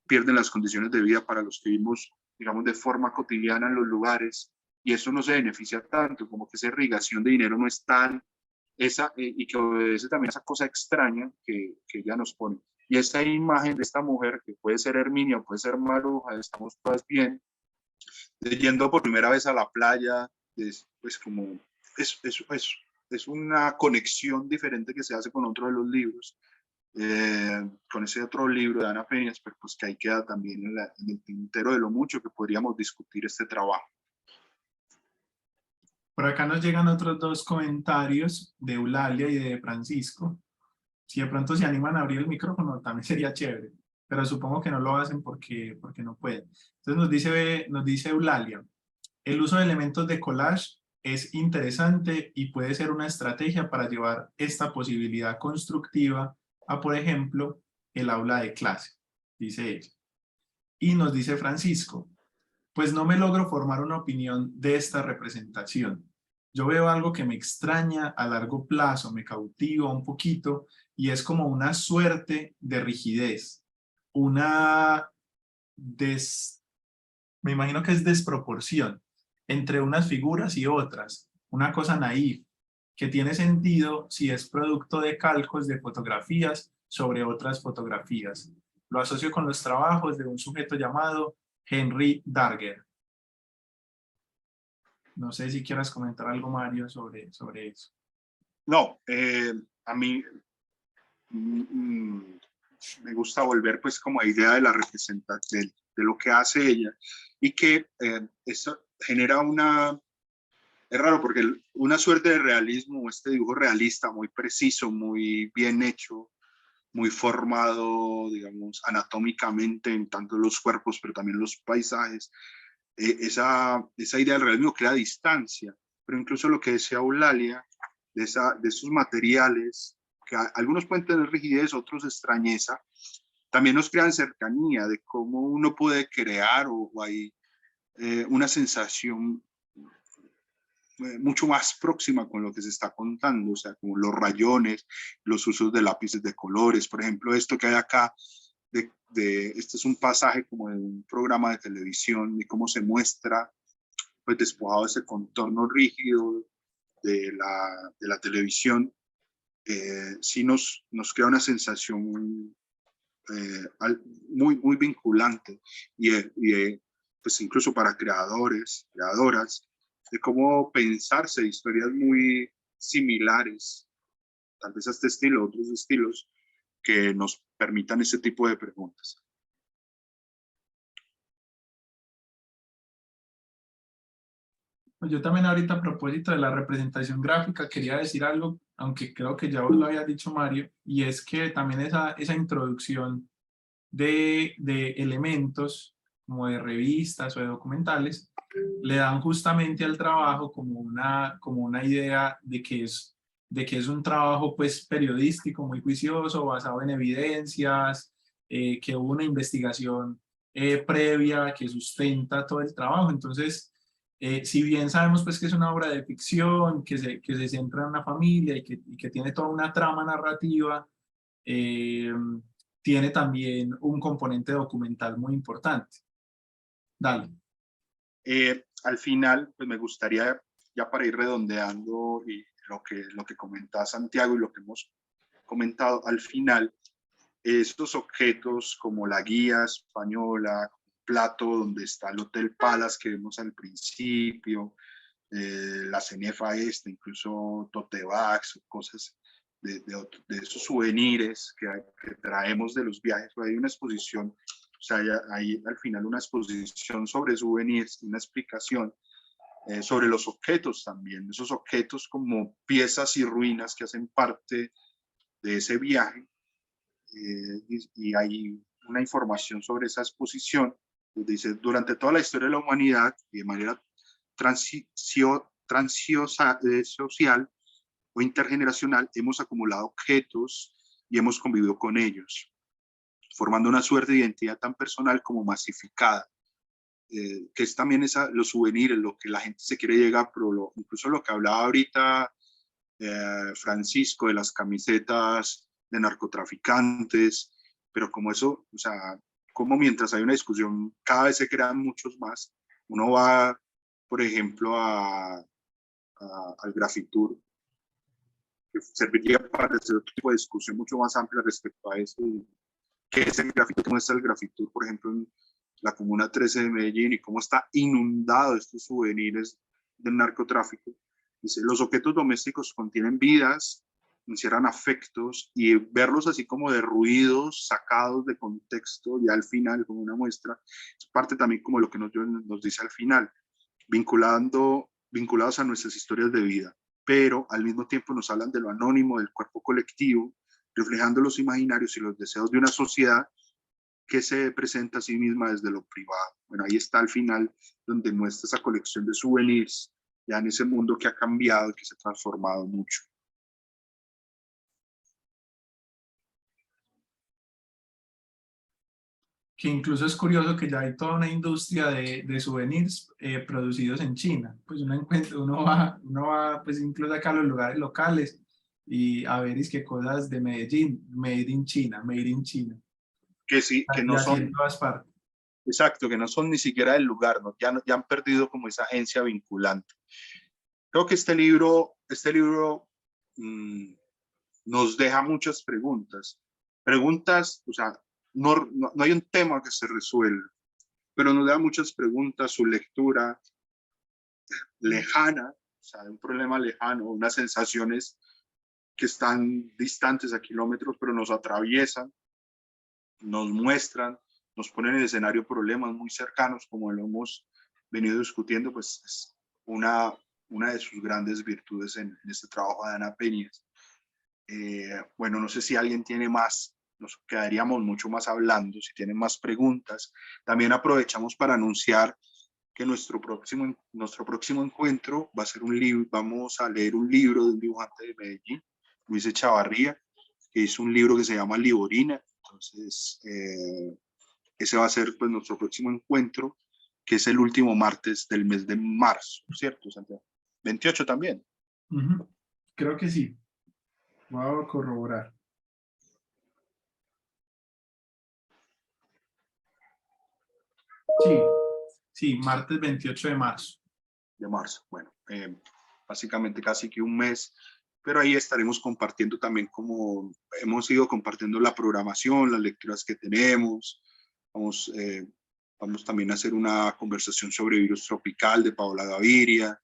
pierden las condiciones de vida para los que vivimos, digamos, de forma cotidiana en los lugares, y eso no se beneficia tanto, como que esa irrigación de dinero no es tan, y que obedece también a esa cosa extraña que ella nos pone. Y esta imagen de esta mujer, que puede ser Herminia, puede ser Maruja, estamos todas bien, yendo por primera vez a la playa, pues como, es una conexión diferente que se hace con otro de los libros, con ese otro libro de Ana Peñas, pero pues que ahí queda también en el tintero de lo mucho que podríamos discutir este trabajo. Por acá nos llegan otros dos comentarios de Eulalia y de Francisco. Si de pronto se animan a abrir el micrófono, también sería chévere, pero supongo que no lo hacen porque no pueden. Entonces nos dice Eulalia, el uso de elementos de collage es interesante y puede ser una estrategia para llevar esta posibilidad constructiva a, por ejemplo, el aula de clase, dice ella. Y nos dice Francisco, pues no me logro formar una opinión de esta representación. Yo veo algo que me extraña a largo plazo, me cautiva un poquito, y es como una suerte de rigidez, una me imagino que es desproporción entre unas figuras y otras, una cosa naif, que tiene sentido si es producto de calcos de fotografías sobre otras fotografías. Lo asocio con los trabajos de un sujeto llamado Henry Darger. No sé si quieras comentar algo, Mario, sobre eso. No, a mí me gusta volver pues como a idea de la representación, de lo que hace ella, y que eso genera es raro porque una suerte de realismo, este dibujo realista, muy preciso, muy bien hecho, muy formado, digamos, anatómicamente en tanto los cuerpos, pero también los paisajes, esa idea del realismo crea distancia, pero incluso lo que decía Eulalia, de esos materiales, que algunos pueden tener rigidez, otros extrañeza, también nos crean cercanía de cómo uno puede crear o hay una sensación mucho más próxima con lo que se está contando, o sea, como los rayones, los usos de lápices de colores, por ejemplo, esto que hay acá, este es un pasaje como de un programa de televisión y cómo se muestra, pues despojado de ese contorno rígido de la televisión, sí nos crea una sensación muy vinculante y pues incluso para creadores, creadoras, de cómo pensarse historias muy similares, tal vez a este estilo, otros estilos, que nos permitan ese tipo de preguntas. Yo también ahorita a propósito de la representación gráfica quería decir algo, aunque creo que ya vos lo había dicho, Mario, y es que también esa introducción de elementos como de revistas o de documentales le dan justamente al trabajo como una idea de que es un trabajo pues periodístico muy juicioso, basado en evidencias, que hubo una investigación previa que sustenta todo el trabajo. Entonces, si bien sabemos pues que es una obra de ficción, que se centra en una familia y que tiene toda una trama narrativa, tiene también un componente documental muy importante. Dale. Al final, pues me gustaría, ya para ir redondeando y lo que comentaba Santiago y lo que hemos comentado, al final, estos objetos como la guía española, plato donde está el Hotel Palace que vemos al principio, la cenefa incluso tote bags, cosas de esos souvenirs que traemos de los viajes. Hay una exposición, o sea, hay al final una exposición sobre souvenirs, una explicación sobre los objetos también, esos objetos como piezas y ruinas que hacen parte de ese viaje, y hay una información sobre esa exposición, pues dice, durante toda la historia de la humanidad y de manera social o intergeneracional, hemos acumulado objetos y hemos convivido con ellos, formando una suerte de identidad tan personal como masificada, que es también los souvenirs, lo que la gente se quiere llegar, pero incluso lo que hablaba ahorita Francisco de las camisetas de narcotraficantes, pero como eso, o sea, como mientras hay una discusión, cada vez se crean muchos más. Uno va, por ejemplo, al Grafitur, que serviría para hacer otro tipo de discusión mucho más amplia respecto a eso. ¿Qué es el Grafitur? ¿Cómo está el Grafitur, por ejemplo, en la Comuna 13 de Medellín, y cómo está inundado de estos souvenirs del narcotráfico? Dice, los objetos domésticos contienen vidas, encierran afectos, y verlos así como derruidos, sacados de contexto, ya al final como una muestra, es parte también como lo que nos dice al final, vinculados a nuestras historias de vida, pero al mismo tiempo nos hablan de lo anónimo, del cuerpo colectivo, reflejando los imaginarios y los deseos de una sociedad que se presenta a sí misma desde lo privado. Bueno, ahí está al final donde muestra esa colección de souvenirs, ya en ese mundo que ha cambiado y que se ha transformado mucho. Que incluso es curioso que ya hay toda una industria de souvenirs producidos en China. Pues uno va pues incluso acá a los lugares locales y a ver es que cosas de Medellín, made in China, made in China. Que sí, que Y no así en son, todas partes. exacto, que no son ni siquiera del lugar, ¿no? Ya han perdido como esa agencia vinculante. Creo que este libro nos deja muchas preguntas. Preguntas, o sea, no hay un tema que se resuelva, pero nos da muchas preguntas, su lectura lejana, o sea, un problema lejano, unas sensaciones que están distantes a kilómetros, pero nos atraviesan, nos muestran, nos ponen en el escenario problemas muy cercanos, como lo hemos venido discutiendo, pues es una de sus grandes virtudes en este trabajo de Ana Peñas. Bueno, no sé si alguien tiene más, nos quedaríamos mucho más hablando, si tienen más preguntas. También aprovechamos para anunciar que nuestro próximo encuentro va a ser un libro, vamos a leer un libro de un dibujante de Medellín, Luis Echavarría, que hizo un libro que se llama Liborina. Entonces, ese va a ser pues nuestro próximo encuentro, que es el último martes del mes de marzo, ¿cierto, Santiago? 28 también. Creo que sí. Voy a corroborar. Sí, martes 28 de marzo. De marzo. Bueno, básicamente casi que un mes, pero ahí estaremos compartiendo también, como hemos ido compartiendo, la programación, las lecturas que tenemos. Vamos también a hacer una conversación sobre Virus Tropical de Paola Gaviria.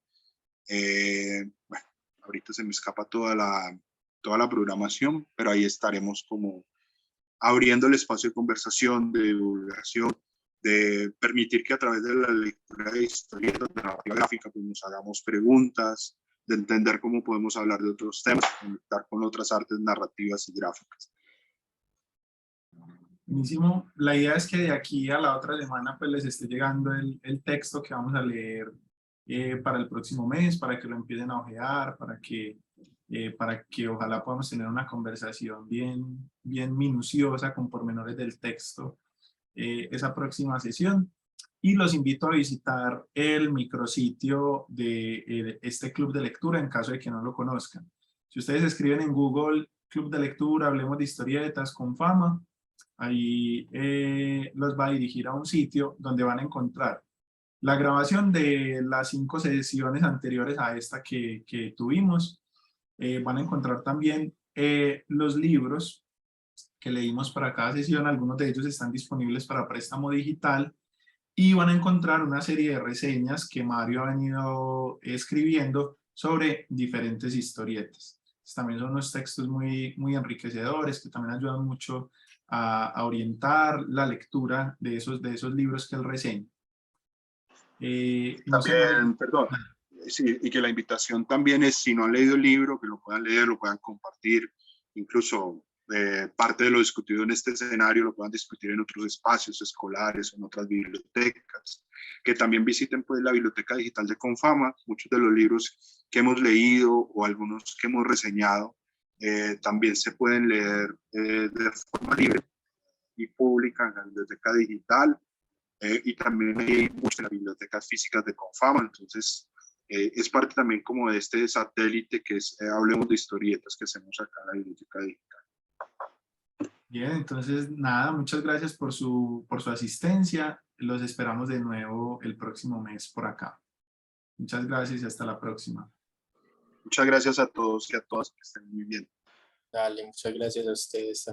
Bueno, ahorita se me escapa toda la programación, pero ahí estaremos como abriendo el espacio de conversación, de divulgación, de permitir que a través de la lectura de historietas, de narrativa gráfica, pues nos hagamos preguntas, de entender cómo podemos hablar de otros temas, conectar con otras artes narrativas y gráficas. Buenísimo. La idea es que de aquí a la otra semana pues les esté llegando el texto que vamos a leer para el próximo mes, para que lo empiecen a ojear, para que ojalá podamos tener una conversación bien minuciosa con pormenores del texto esa próxima sesión. Y los invito a visitar el micrositio de este club de lectura en caso de que no lo conozcan. Si ustedes escriben en Google Club de Lectura, Hablemos de Historietas con Fama, ahí los va a dirigir a un sitio donde van a encontrar la grabación de las 5 sesiones anteriores a esta que tuvimos. Van a encontrar también los libros que leímos para cada sesión. Algunos de ellos están disponibles para préstamo digital, y van a encontrar una serie de reseñas que Mario ha venido escribiendo sobre diferentes historietas. También son unos textos muy enriquecedores que también ayudan mucho a orientar la lectura de esos libros que él reseña. No sé, También, perdón, sí, y que la invitación también es, si no han leído el libro, que lo puedan leer, lo puedan compartir, incluso parte de lo discutido en este escenario lo puedan discutir en otros espacios escolares, en otras bibliotecas, que también visiten pues la biblioteca digital de Confama. Muchos de los libros que hemos leído o algunos que hemos reseñado también se pueden leer de forma libre y pública en la biblioteca digital. Y también hay muchas en las bibliotecas físicas de Confama. Entonces es parte también como de este satélite que es Hablemos de Historietas, que hacemos acá en la biblioteca digital. Bien, entonces nada, muchas gracias por su asistencia. Los esperamos de nuevo el próximo mes por acá. Muchas gracias y hasta la próxima. Muchas gracias a todos y a todas, que estén muy bien. Dale, muchas gracias a ustedes.